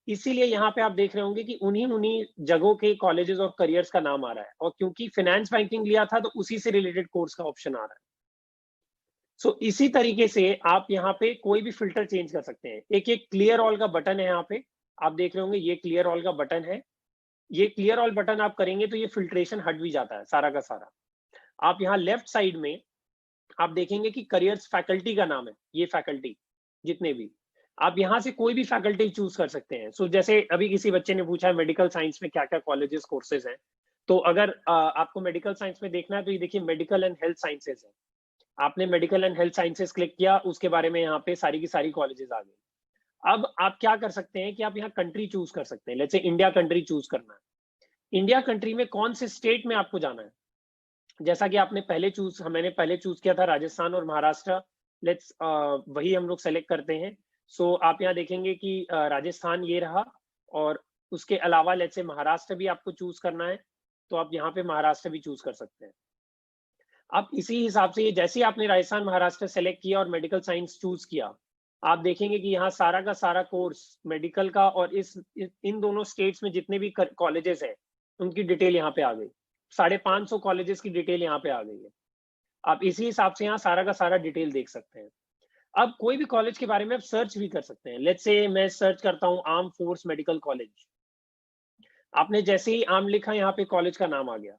इसीलिए यहाँ पे आप देख रहे होंगे कि उन्हीं उन्हीं जगहों के कॉलेजेस और करियर्स का नाम आ रहा है। और क्योंकि फाइनेंस बैंकिंग लिया था तो उसी से रिलेटेड कोर्स का ऑप्शन आ रहा है। सो इसी तरीके से आप यहाँ पे कोई भी फिल्टर चेंज कर सकते हैं। एक क्लियर ऑल का बटन है यहाँ पे, आप देख रहे होंगे ये क्लियर ऑल का बटन है। ये क्लियर ऑल बटन आप करेंगे तो ये फिल्ट्रेशन हट भी जाता है सारा का सारा। आप यहाँ लेफ्ट साइड में आप देखेंगे कि करियर्स फैकल्टी का नाम है, ये फैकल्टी जितने भी, आप यहाँ से कोई भी फैकल्टी चूज कर सकते हैं। सो जैसे अभी किसी बच्चे ने पूछा है मेडिकल साइंस में क्या क्या कॉलेजेस कोर्सेज हैं, तो अगर आपको मेडिकल साइंस में देखना है तो ये देखिए मेडिकल एंड हेल्थ साइंसेज है। आपने medical and health sciences click किया, उसके बारे में यहाँ पे सारी की सारी कॉलेजेस आ गई। अब आप क्या कर सकते हैं कि आप यहाँ कंट्री चूज कर सकते हैं। Let's say India country choose करना है। इंडिया कंट्री में कौन से स्टेट में आपको जाना है, जैसा कि आपने मैंने पहले चूज किया था राजस्थान और महाराष्ट्र। लेट्स वही हम लोग सेलेक्ट करते हैं। सो आप यहाँ देखेंगे कि राजस्थान ये रहा, और उसके अलावा लेट्स से महाराष्ट्र भी आपको चूज करना है तो आप यहाँ पे महाराष्ट्र भी चूज कर सकते हैं। अब इसी हिसाब से ये जैसे ही आपने राजस्थान महाराष्ट्र सेलेक्ट किया और मेडिकल साइंस चूज किया, आप देखेंगे कि यहाँ सारा का सारा कोर्स मेडिकल का और इन दोनों स्टेट्स में जितने भी कॉलेजेस हैं उनकी डिटेल यहाँ पे आ गई। 550 कॉलेजेस की डिटेल यहाँ पे आ गई है। आप इसी हिसाब से यहाँ सारा का सारा डिटेल देख सकते हैं। अब कोई भी कॉलेज के बारे में आप सर्च भी कर सकते हैं। लेट्स से मैं सर्च करता हूँ आर्म फोर्स मेडिकल कॉलेज। आपने जैसे ही आर्म लिखा, यहाँ पे कॉलेज का नाम आ गया।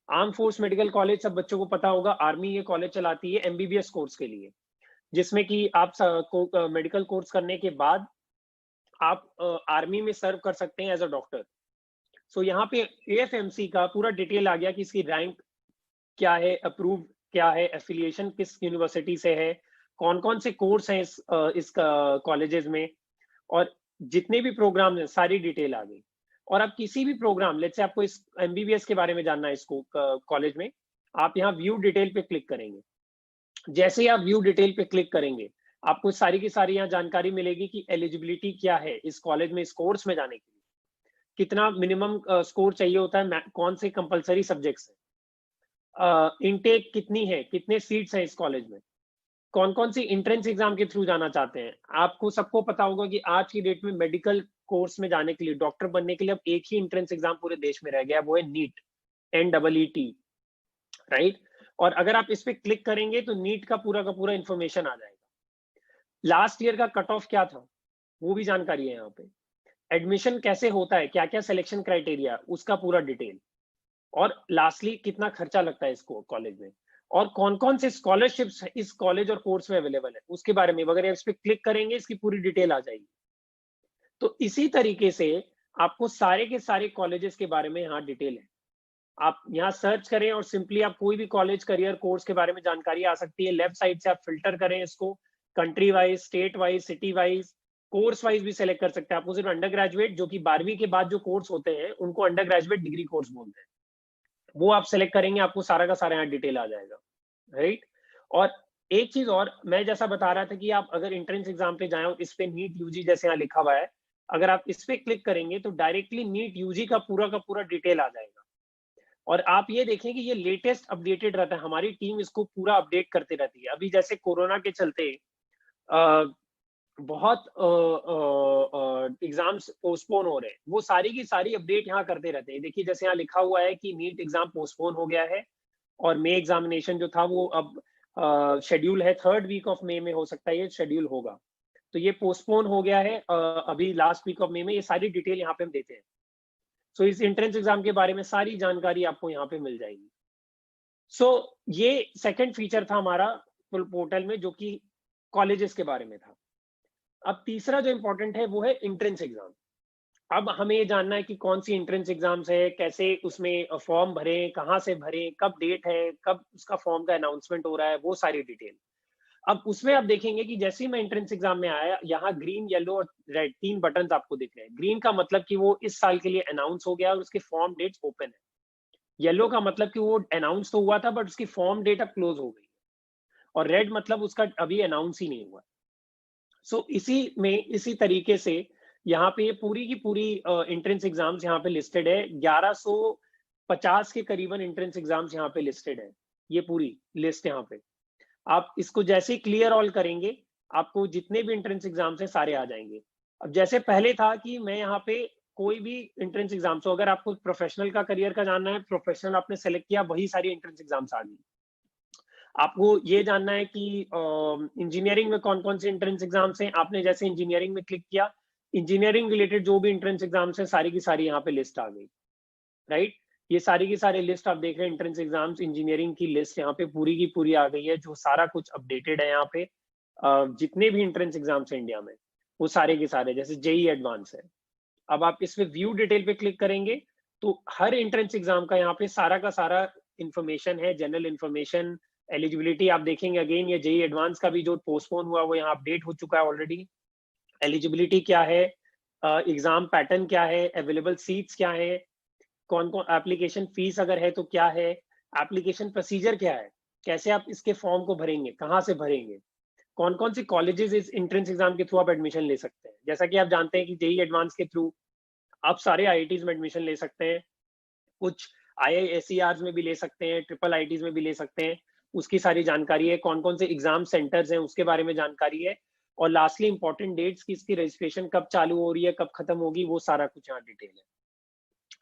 आर्म फोर्स मेडिकल कॉलेज सब बच्चों को पता होगा, आर्मी ये कॉलेज चलाती है एमबीबीएस कोर्स के लिए, जिसमें कि आप मेडिकल कोर्स करने के बाद आप आर्मी में सर्व कर सकते हैं एज अ डॉक्टर। सो यहाँ पे एएफएमसी का पूरा डिटेल आ गया कि इसकी रैंक क्या है, अप्रूव क्या है, एफिलिएशन किस यूनिवर्सिटी से है, कौन कौन से कोर्स हैं इस कॉलेजेस में, और जितने भी प्रोग्राम हैं सारी डिटेल आ गई। और अब किसी भी प्रोग्राम, लेट्स से आपको इस एमबीबीएस के बारे में जानना है इसको कॉलेज में, आप यहाँ व्यू डिटेल पे क्लिक करेंगे। जैसे ही आप व्यू डिटेल पे क्लिक करेंगे आपको सारी की सारी यहाँ जानकारी मिलेगी कि एलिजिबिलिटी क्या है इस कॉलेज में, इस कोर्स में जाने के लिए, कितना मिनिमम स्कोर चाहिए होता है, कौन से कंपलसरी सब्जेक्ट्स हैं, इनटेक कितनी है, कितने सीट्स हैं इस कॉलेज में, कौन कौन सी एंट्रेंस एग्जाम के थ्रू जाना चाहते हैं। आपको सबको पता होगा कि आज की डेट में मेडिकल कोर्स में जाने के लिए, डॉक्टर बनने के लिए अब एक ही एंट्रेंस एग्जाम पूरे देश में रह गया, वो है नीट, NEET, राइट। और अगर आप इस पे क्लिक करेंगे तो नीट का पूरा इंफॉर्मेशन आ जाएगा। लास्ट ईयर का कट ऑफ क्या था वो भी जानकारी है यहाँ पे। एडमिशन कैसे होता है, क्या क्या सिलेक्शन क्राइटेरिया, उसका पूरा डिटेल। और लास्टली कितना खर्चा लगता है इसको कॉलेज में, और कौन कौन से स्कॉलरशिप्स इस कॉलेज और कोर्स में अवेलेबल है उसके बारे में अगर इस पे क्लिक करेंगे इसकी पूरी डिटेल आ जाएगी। तो इसी तरीके से आपको सारे के सारे कॉलेजेस के बारे में यहाँ डिटेल है। आप यहाँ सर्च करें और सिंपली आप कोई भी कॉलेज, करियर, कोर्स के बारे में जानकारी आ सकती है। लेफ्ट साइड से आप फिल्टर करें इसको, country wise, state wise, city wise, course wise भी सिलेक्ट कर सकते हैं। आपको सिर्फ अंडर ग्रेजुएट, जो कि 12वीं के बाद जो कोर्स होते हैं उनको अंडर ग्रेजुएट डिग्री कोर्स बोलते हैं, वो आप सिलेक्ट करेंगे, आपको सारा का सारा यहाँ डिटेल आ जाएगा, राइट। और एक चीज और, मैं जैसा बता रहा था कि आप अगर एंट्रेंस एग्जाम पे जाए, इस पे नीट यूजी जैसे यहाँ लिखा हुआ है, अगर आप इस पे क्लिक करेंगे तो डायरेक्टली नीट यूजी का पूरा डिटेल आ जाएगा। और आप ये देखें कि ये लेटेस्ट अपडेटेड रहता है, हमारी टीम इसको पूरा अपडेट करते रहती है। अभी जैसे कोरोना के चलते बहुत एग्जाम्स पोस्टपोन हो रहे हैं, वो सारी की सारी अपडेट यहाँ करते रहते हैं। देखिए जैसे यहाँ लिखा हुआ है कि नीट एग्जाम पोस्टपोन हो गया है और मे एग्जामिनेशन जो था वो अब शेड्यूल है 3rd वीक ऑफ मे में, हो सकता है ये शेड्यूल होगा, तो ये पोस्टपोन हो गया है अभी लास्ट वीक ऑफ मे में। ये सारी डिटेल यहाँ पे हम देते हैं। सो इस एंट्रेंस एग्जाम के बारे में सारी जानकारी आपको यहाँ पे मिल जाएगी। सो ये सेकंड फीचर था हमारा पोर्टल में, जो कि कॉलेजेस के बारे में था। अब तीसरा जो इंपॉर्टेंट है वो है एंट्रेंस एग्जाम। अब हमें ये जानना है कि कौन सी एंट्रेंस एग्जाम्स है, कैसे उसमें फॉर्म भरें, कहाँ से भरें, कब डेट है, कब उसका फॉर्म का अनाउंसमेंट हो रहा है, वो सारी डिटेल। अब उसमें आप देखेंगे कि जैसे ही मैं एंट्रेंस एग्जाम में आया, यहाँ ग्रीन, येलो और रेड 3 बटन आपको दिख रहे हैं। ग्रीन का मतलब कि वो इस साल के लिए अनाउंस हो गया और उसके फॉर्म डेट्स ओपन है। येलो का मतलब कि वो अनाउंस तो हुआ था बट उसकी फॉर्म डेट अब क्लोज हो गई, और रेड मतलब उसका अभी अनाउंस ही नहीं हुआ। सो इसी तरीके से यहाँ पे ये पूरी की पूरी एंट्रेंस एग्जाम्स यहाँ पे लिस्टेड है। 1150 के करीबन एंट्रेंस एग्जाम्स यहाँ पे लिस्टेड है, ये पूरी लिस्ट यहाँ पे। आप इसको जैसे ही क्लियर ऑल करेंगे, आपको जितने भी एंट्रेंस एग्जाम्स हैं सारे आ जाएंगे। अब जैसे पहले था कि मैं यहाँ पे कोई भी एंट्रेंस एग्जाम, तो अगर आपको प्रोफेशनल का करियर का जानना है, प्रोफेशनल आपने सेलेक्ट किया, वही सारी एंट्रेंस एग्जाम्स आ गई। आपको ये जानना है कि इंजीनियरिंग में कौन कौन से एंट्रेंस एग्जाम्स हैं, आपने जैसे इंजीनियरिंग में क्लिक किया, इंजीनियरिंग रिलेटेड जो भी एंट्रेंस एग्जाम्स हैं सारी की सारी यहाँ पे लिस्ट आ गई, राइट। ये सारी की सारी लिस्ट आप देख रहे हैं, एंट्रेंस एग्जाम्स इंजीनियरिंग की लिस्ट यहाँ पे पूरी की पूरी आ गई है, जो सारा कुछ अपडेटेड है यहाँ पे। जितने भी एंट्रेंस एग्जाम्स हैं इंडिया में वो सारे के सारे, जैसे जेई एडवांस है। अब आप इसमें व्यू डिटेल पे क्लिक करेंगे तो हर एंट्रेंस एग्जाम का यहाँ पे सारा का सारा इंफॉर्मेशन है, जनरल इंफॉर्मेशन, एलिजिबिलिटी आप देखेंगे। अगेन ये जेई एडवांस का भी जो पोस्टपोन हुआ वो यहाँ अपडेट हो चुका है ऑलरेडी। एलिजिबिलिटी क्या है, एग्जाम पैटर्न क्या है, अवेलेबल सीट्स क्या है, कौन कौन एप्लीकेशन फीस अगर है तो क्या है, एप्लीकेशन प्रोसीजर क्या है, कैसे आप इसके फॉर्म को भरेंगे, कहाँ से भरेंगे, कौन कौन सी कॉलेजेस इस एंट्रेंस एग्जाम के थ्रू आप एडमिशन ले सकते हैं। जैसा कि आप जानते हैं कि जेई एडवांस के थ्रू आप सारे आईआईटीज में एडमिशन ले सकते हैं, कुछ आईआईएसईआर में भी ले सकते हैं, ट्रिपल आईटीज में भी ले सकते हैं, उसकी सारी जानकारी है। कौन कौन से एग्जाम सेंटर्स हैं उसके बारे में जानकारी है, और लास्टली इंपॉर्टेंट डेट्स की इसकी रजिस्ट्रेशन कब चालू हो रही है, कब खत्म होगी, वो सारा कुछ यहाँ डिटेल है।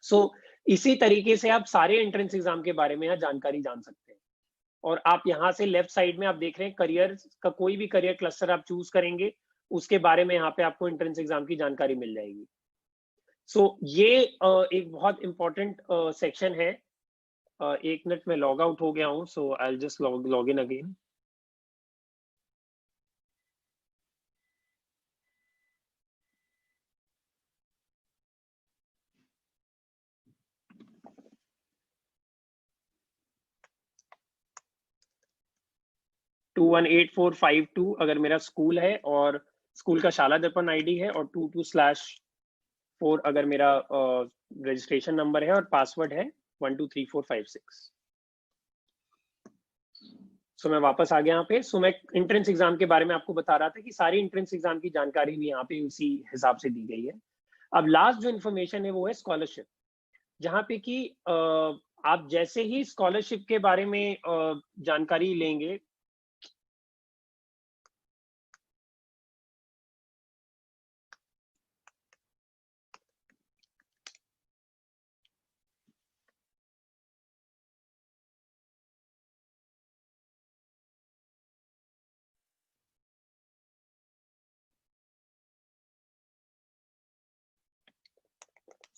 सो इसी तरीके से आप सारे एंट्रेंस एग्जाम के बारे में यहाँ जानकारी जान सकते हैं। और आप यहाँ से लेफ्ट साइड में आप देख रहे हैं करियर का, कोई भी करियर क्लस्टर आप चूज करेंगे उसके बारे में यहाँ पे आपको एंट्रेंस एग्जाम की जानकारी मिल जाएगी। सो ये एक बहुत इंपॉर्टेंट सेक्शन है। एक मिनट में लॉग आउट हो गया हूँ, so I will just log in again. टू 18452 अगर मेरा स्कूल है और स्कूल का शाला दर्पण आईडी है, और 22/4 अगर मेरा रजिस्ट्रेशन नंबर है, और पासवर्ड है 123456। सो मैं वापस आ गया यहाँ पे। सो मैं एंट्रेंस एग्जाम के बारे में आपको बता रहा था कि सारी एंट्रेंस एग्जाम की जानकारी भी यहाँ पे उसी हिसाब से दी गई है। अब लास्ट जो इन्फॉर्मेशन है वो है स्कॉलरशिप, जहाँ पे कि आप जैसे ही स्कॉलरशिप के बारे में जानकारी लेंगे,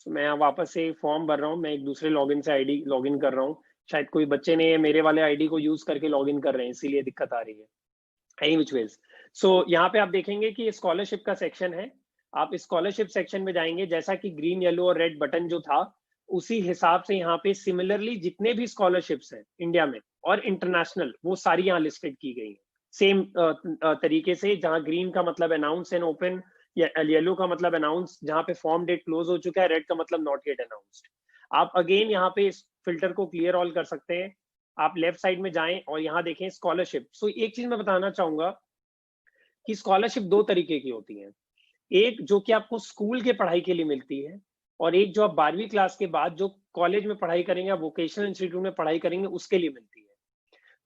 मैं यहाँ वापस से फॉर्म भर रहा हूँ, मैं एक दूसरे लॉगिन से आईडी लॉगिन कर रहा हूँ। शायद कोई बच्चे ने मेरे वाले आईडी को यूज करके लॉगिन कर रहे हैं, इसीलिए दिक्कत आ रही है। एनी विच वेज, सो यहाँ पे आप देखेंगे कि स्कॉलरशिप का सेक्शन है। आप स्कॉलरशिप सेक्शन में जाएंगे, जैसा कि ग्रीन येलो और रेड बटन जो था उसी हिसाब से यहाँ पे सिमिलरली जितने भी स्कॉलरशिप्स हैं इंडिया में और इंटरनेशनल, वो सारी यहाँ लिस्टेड की गई है सेम तरीके से। जहाँ ग्रीन का मतलब अनाउंस एंड ओपन, या येलो का मतलब अनाउंस जहाँ पे फॉर्म डेट क्लोज हो चुका है, रेड का मतलब नॉट येट अनाउंस्ड। आप अगेन यहाँ पे इस फिल्टर को क्लियर ऑल कर सकते हैं। आप लेफ्ट साइड में जाएं और यहाँ देखें स्कॉलरशिप। सो एक चीज मैं बताना चाहूंगा कि स्कॉलरशिप दो तरीके की होती है, एक जो कि आपको स्कूल के पढ़ाई के लिए मिलती है, और एक जो आप 12वीं क्लास के बाद जो कॉलेज में पढ़ाई करेंगे, वोकेशनल इंस्टीट्यूट में पढ़ाई करेंगे, उसके लिए मिलती है।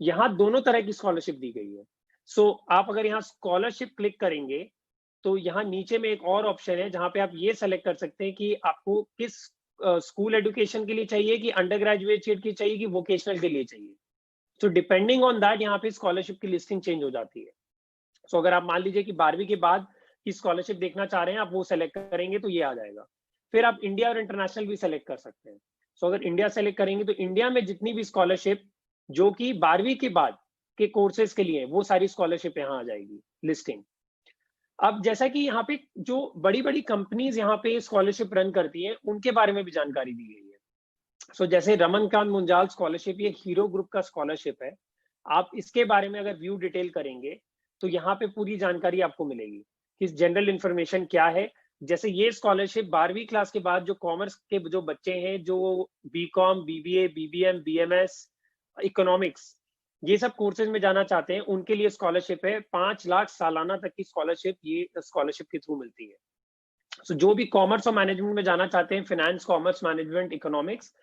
यहाँ दोनों तरह की स्कॉलरशिप दी गई है। सो आप अगर यहाँ स्कॉलरशिप क्लिक करेंगे तो यहाँ नीचे में एक और ऑप्शन है जहाँ पे आप ये सेलेक्ट कर सकते हैं कि आपको किस स्कूल एजुकेशन के लिए चाहिए, कि अंडर ग्रेजुएट की चाहिए, कि वोकेशनल के लिए चाहिए। सो डिपेंडिंग ऑन दैट यहाँ पे स्कॉलरशिप की लिस्टिंग चेंज हो जाती है। सो अगर आप मान लीजिए कि 12वीं के बाद की स्कॉलरशिप देखना चाह रहे हैं, आप वो सेलेक्ट करेंगे तो ये आ जाएगा। फिर आप इंडिया और इंटरनेशनल भी सेलेक्ट कर सकते हैं। सो अगर इंडिया सेलेक्ट करेंगे तो इंडिया में जितनी भी स्कॉलरशिप जो कि 12वीं के बाद के कोर्सेज के लिए, वो सारी स्कॉलरशिप यहाँ आ जाएगी लिस्टिंग। अब जैसा कि यहाँ पे जो बड़ी बड़ी कंपनीज यहाँ पे स्कॉलरशिप रन करती हैं, उनके बारे में भी जानकारी दी गई है। सो जैसे रमनकांत मुंजाल स्कॉलरशिप, ये हीरो ग्रुप का स्कॉलरशिप है। आप इसके बारे में अगर व्यू डिटेल करेंगे तो यहाँ पे पूरी जानकारी आपको मिलेगी कि जनरल इंफॉर्मेशन क्या है। जैसे ये स्कॉलरशिप 12वीं क्लास के बाद जो कॉमर्स के जो बच्चे हैं, जो BCom, BBA, BBM, BMS, economics, ये सब कोर्सेज में जाना चाहते हैं, उनके लिए स्कॉलरशिप है। 5 लाख सालाना तक की स्कॉलरशिप ये स्कॉलरशिप के थ्रू मिलती है। सो जो भी कॉमर्स और मैनेजमेंट में जाना चाहते हैं, फाइनेंस, कॉमर्स, मैनेजमेंट, इकोनॉमिक्स,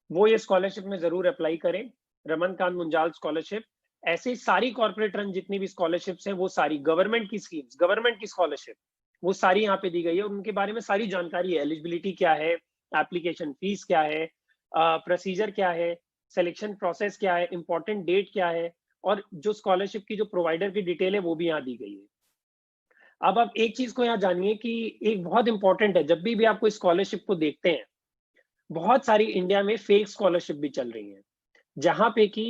वो ये स्कॉलरशिप में जरूर अप्लाई करें, रमनकांत मुंजाल स्कॉलरशिप। ऐसे सारी कॉर्पोरेट रन जितनी भी स्कॉलरशिप्स हैं, वो सारी गवर्नमेंट की स्कीम्स, गवर्नमेंट की स्कॉलरशिप, वो सारी यहाँ पे दी गई है और उनके बारे में सारी जानकारी है। एलिजिबिलिटी क्या है, एप्लीकेशन फीस क्या है, प्रोसीजर क्या है, सिलेक्शन प्रोसेस क्या है, इंपॉर्टेंट डेट क्या है, और जो स्कॉलरशिप की जो प्रोवाइडर की डिटेल है वो भी यहाँ दी गई है। अब आप एक चीज को यहाँ जानिए कि एक बहुत इंपॉर्टेंट है, जब भी आप कोई स्कॉलरशिप को देखते हैं, बहुत सारी इंडिया में फेक स्कॉलरशिप भी चल रही है, जहां पे कि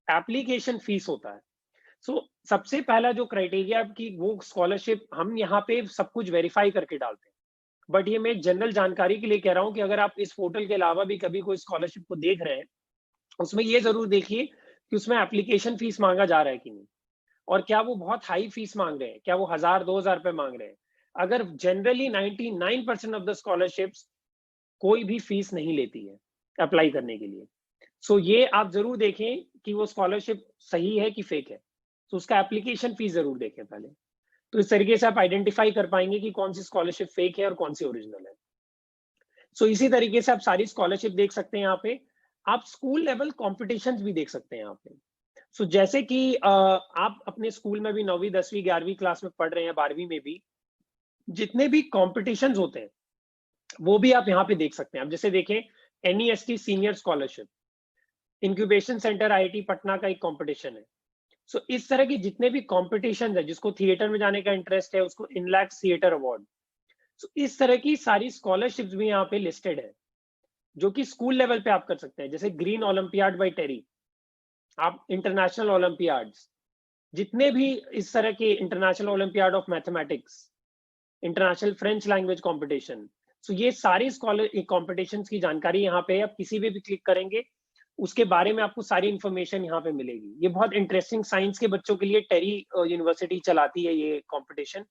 एप्लीकेशन फीस होता है। सो सबसे पहला जो क्राइटेरिया की वो स्कॉलरशिप हम यहाँ पे सब कुछ वेरीफाई करके डालते हैं, बट ये मैं जनरल जानकारी के लिए कह रहा हूँ कि अगर आप इस पोर्टल के अलावा भी कभी कोई स्कॉलरशिप को देख रहे हैं, उसमें ये जरूर देखिए कि उसमें एप्लीकेशन फीस मांगा जा रहा है कि नहीं, और क्या वो बहुत हाई फीस मांग रहे हैं, क्या वो 1000-2000 रुपए मांग रहे हैं। अगर जनरली 99% ऑफ द स्कॉलरशिप्स कोई भी फीस नहीं लेती है अप्लाई करने के लिए। सो ये आप जरूर देखें कि वो स्कॉलरशिप सही है कि फेक है, तो उसका एप्लीकेशन फीस जरूर देखें पहले। तो इस तरीके से आप आइडेंटिफाई कर पाएंगे कि कौन सी स्कॉलरशिप फेक है और कौन सी ओरिजिनल है। सो इसी तरीके से आप सारी स्कॉलरशिप देख सकते हैं यहाँ पे। आप स्कूल लेवल कॉम्पिटिशन्स भी देख सकते हैं यहाँ पे। सो जैसे कि आप अपने स्कूल में भी 9वीं 10वीं 11वीं क्लास में पढ़ रहे हैं, 12वीं में भी जितने भी कॉम्पिटिशन्स होते हैं वो भी आप यहाँ पे देख सकते हैं। आप जैसे देखें NEST senior scholarship, incubation centre IIT Patna का एक कंपटीशन है। सो इस तरह के जितने भी कॉम्पिटिशन है, जिसको थिएटर में जाने का इंटरेस्ट है उसको इनलैक्स थिएटर अवार्ड, सो इस तरह की सारी स्कॉलरशिप्स भी यहाँ पे लिस्टेड है, जो कि स्कूल लेवल पे आप कर सकते हैं। जैसे ग्रीन ओलंपियाड बाय टेरी, आप इंटरनेशनल ओलंपियाड्स, जितने भी इस तरह के international olympiad of mathematics, international French language competition, so ये सारी कॉम्पिटिशन्स की जानकारी यहाँ पे आप किसी भी क्लिक करेंगे उसके बारे में आपको सारी इंफॉर्मेशन यहाँ पे मिलेगी। ये बहुत इंटरेस्टिंग, साइंस के बच्चों के लिए टेरी यूनिवर्सिटी चलाती है ये कंपटीशन,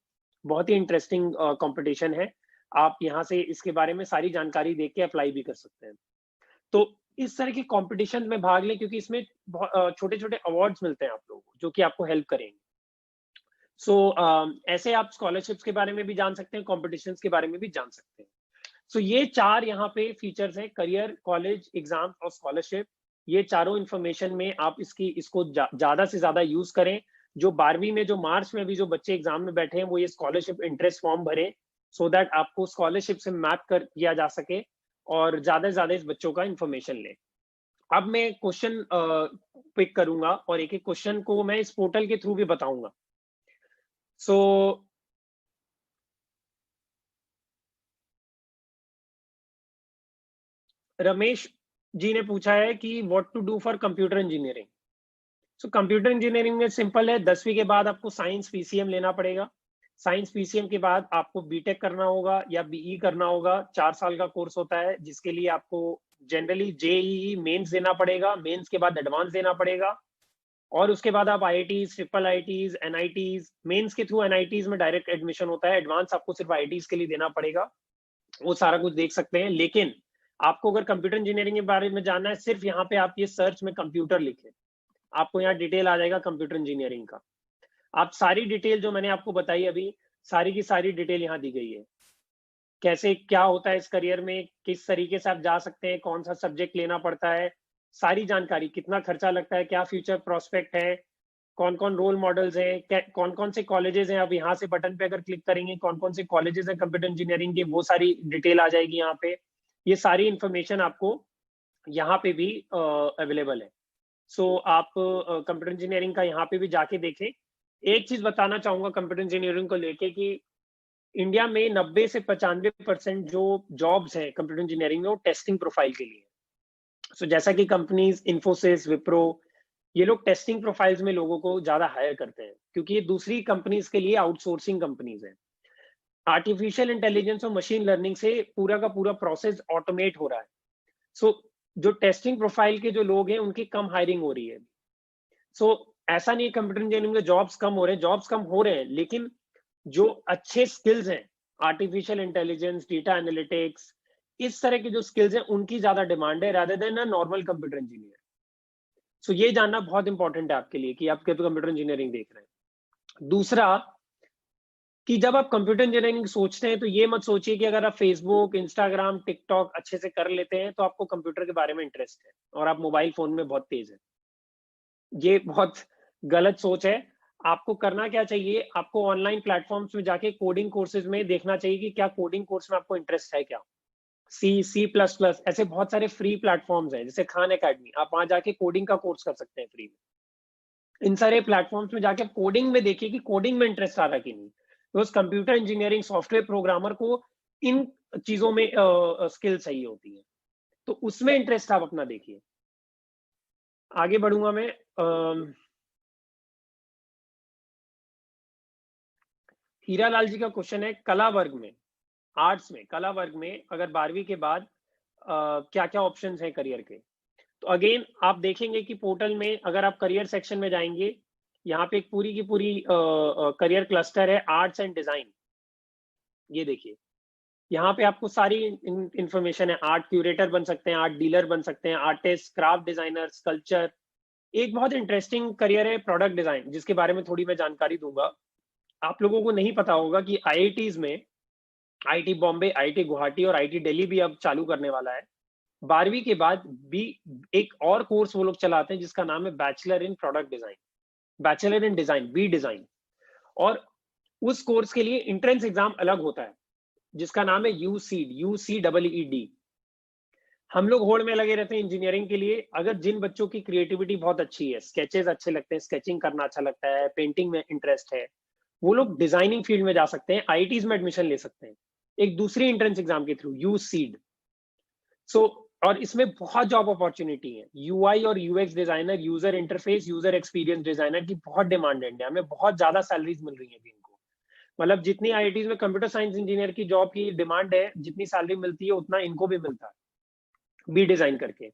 बहुत ही इंटरेस्टिंग कंपटीशन है। आप यहाँ से इसके बारे में सारी जानकारी देख के अप्लाई भी कर सकते हैं। तो इस तरह के कंपटीशन में भाग लें, क्योंकि इसमें छोटे छोटे अवार्ड्स मिलते हैं आप लोगों को, जो कि आपको हेल्प करेंगे। सो ऐसे आप स्कॉलरशिप्स के बारे में भी जान सकते हैं, कॉम्पिटिशन्स के बारे में भी जान सकते हैं। सो ये 4 यहाँ पे फीचर्स हैं, करियर, कॉलेज, एग्जाम और स्कॉलरशिप। ये चारों इंफॉर्मेशन में आप इसको ज्यादा से ज्यादा यूज करें। जो 12वीं में, जो मार्च में भी जो बच्चे एग्जाम में बैठे हैं, वो ये स्कॉलरशिप इंटरेस्ट फॉर्म भरें, सो दैट आपको स्कॉलरशिप से मैप कर किया जा सके और ज्यादा से ज्यादा इस बच्चों का इंफॉर्मेशन लें। अब मैं क्वेश्चन पिक करूंगा और एक एक क्वेश्चन को मैं इस पोर्टल के थ्रू भी बताऊंगा। सो रमेश जी ने पूछा है कि what to do for computer engineering. So computer engineering में सिंपल है, 10वीं के बाद आपको साइंस PCM लेना पड़ेगा। साइंस PCM के बाद आपको बीटेक करना होगा या BE करना होगा। 4 साल का कोर्स होता है, जिसके लिए आपको जनरली JEE मेंस देना पड़ेगा, मेंस के बाद एडवांस देना पड़ेगा, और उसके बाद आप IITs, triple IITs, NITs, mains के थ्रू NITs में डायरेक्ट एडमिशन होता है। एडवांस आपको सिर्फ IITs के लिए देना पड़ेगा। वो सारा कुछ देख सकते हैं। लेकिन आपको अगर कंप्यूटर इंजीनियरिंग के बारे में जानना है, सिर्फ यहाँ पे आप ये सर्च में कंप्यूटर लिखें, आपको यहाँ डिटेल आ जाएगा कंप्यूटर इंजीनियरिंग का। आप सारी डिटेल जो मैंने आपको बताई अभी, सारी की सारी डिटेल यहाँ दी गई है। कैसे क्या होता है इस करियर में, किस तरीके से आप जा सकते हैं, कौन सा सब्जेक्ट लेना पड़ता है, सारी जानकारी, कितना खर्चा लगता है, क्या फ्यूचर प्रोस्पेक्ट है, कौन कौन रोल मॉडल्स हैं, कौन कौन से कॉलेजेस हैं। अब यहाँ से बटन पे अगर क्लिक करेंगे कौन कौन से कॉलेजेस हैं कंप्यूटर इंजीनियरिंग के, वो सारी डिटेल आ जाएगी यहाँ पे। ये सारी इंफॉर्मेशन आपको यहाँ पे भी अवेलेबल है। सो आप कंप्यूटर इंजीनियरिंग का यहाँ पे भी जाके देखें। एक चीज बताना चाहूंगा कंप्यूटर इंजीनियरिंग को लेके कि इंडिया में 90 से 95% जो जॉब्स हैं कंप्यूटर इंजीनियरिंग में, वो टेस्टिंग प्रोफाइल के लिए। सो जैसा कि कंपनीज इन्फोसिस, विप्रो, ये लोग टेस्टिंग प्रोफाइल्स में लोगों को ज्यादा हायर करते हैं, क्योंकि ये दूसरी कंपनीज के लिए आउटसोर्सिंग कंपनीज हैं। आर्टिफिशियल इंटेलिजेंस और मशीन लर्निंग से पूरा का पूरा प्रोसेस ऑटोमेट हो रहा है। सो जो टेस्टिंग प्रोफाइल के जो लोग हैं उनकी कम हायरिंग हो रही है। सो ऐसा नहीं कंप्यूटर इंजीनियरिंग में जॉब्स कम हो रहे हैं, जॉब्स कम हो रहे हैं, लेकिन जो अच्छे स्किल्स हैं, आर्टिफिशियल इंटेलिजेंस, डेटा एनालिटिक्स, इस तरह के जो स्किल्स हैं उनकी ज्यादा डिमांड है rather than a normal computer engineer. So ये जानना बहुत इंपॉर्टेंट है आपके लिए कि आप कंप्यूटर इंजीनियरिंग देख रहे हैं। दूसरा, कि जब आप कंप्यूटर इंजीनियरिंग सोचते हैं तो ये मत सोचिए कि अगर आप फेसबुक, इंस्टाग्राम, टिकटॉक अच्छे से कर लेते हैं तो आपको कंप्यूटर के बारे में इंटरेस्ट है और आप मोबाइल फोन में बहुत तेज है। ये बहुत गलत सोच है। आपको करना क्या चाहिए, आपको ऑनलाइन प्लेटफॉर्म्स में जाके कोडिंग कोर्सेज में देखना चाहिए कि क्या कोडिंग कोर्स में आपको इंटरेस्ट है क्या। C++, ऐसे बहुत सारे फ्री प्लेटफॉर्म्स हैं, जैसे खान एकेडमी, आप वहां जाके कोडिंग का कोर्स कर सकते हैं फ्री में। इन सारे प्लेटफॉर्म्स में जाके कोडिंग में देखिए कि कोडिंग में इंटरेस्ट आ रहा है कि नहीं। तो कंप्यूटर इंजीनियरिंग सॉफ्टवेयर प्रोग्रामर को इन चीजों में स्किल चाहिए होती है, तो उसमें इंटरेस्ट आप अपना देखिए। आगे बढ़ूंगा मैं। हीरा लाल जी का क्वेश्चन है, कला वर्ग में, आर्ट्स में, कला वर्ग में अगर 12वीं के बाद क्या क्या ऑप्शंस हैं करियर के। तो अगेन आप देखेंगे कि पोर्टल में अगर आप करियर सेक्शन में जाएंगे, यहाँ पे एक पूरी की पूरी करियर क्लस्टर है, आर्ट्स एंड डिजाइन। ये देखिए, यहाँ पे आपको सारी इंफॉर्मेशन है। आर्ट क्यूरेटर बन सकते हैं, आर्ट डीलर बन सकते हैं, आर्टिस्ट, क्राफ्ट डिजाइनर, स्कल्पचर। एक बहुत इंटरेस्टिंग करियर है प्रोडक्ट डिजाइन, जिसके बारे में थोड़ी मैं जानकारी दूंगा। आप लोगों को नहीं पता होगा कि IITs में, IIT बॉम्बे, IIT गुवाहाटी और IIT दिल्ली भी अब चालू करने वाला है। 12वीं के बाद भी एक और कोर्स वो लोग चलाते हैं जिसका नाम है bachelor in product design, bachelor in design, B design. और उस कोर्स के लिए एंट्रेंस एग्जाम अलग होता है जिसका नाम है UCEED। हम लोग होड़ में लगे रहते हैं इंजीनियरिंग के लिए। अगर जिन बच्चों की क्रिएटिविटी बहुत अच्छी है, स्केचेस अच्छे लगते हैं, स्केचिंग करना अच्छा लगता है, पेंटिंग में इंटरेस्ट है, वो लोग डिजाइनिंग फील्ड में जा सकते हैं, IITs में एडमिशन ले सकते हैं एक दूसरी एंट्रेंस एग्जाम के थ्रू, UCEED। और इसमें बहुत जॉब अपॉर्चुनिटी है। UI और UX designer, user interface, user experience designer की बहुत डिमांड है इंडिया में, बहुत ज्यादा सैलरीज मिल रही है इनको। मतलब जितनी IITs में कंप्यूटर साइंस इंजीनियर की जॉब की डिमांड है, जितनी सैलरी मिलती है उतना इनको भी मिलता है बी डिजाइन करके।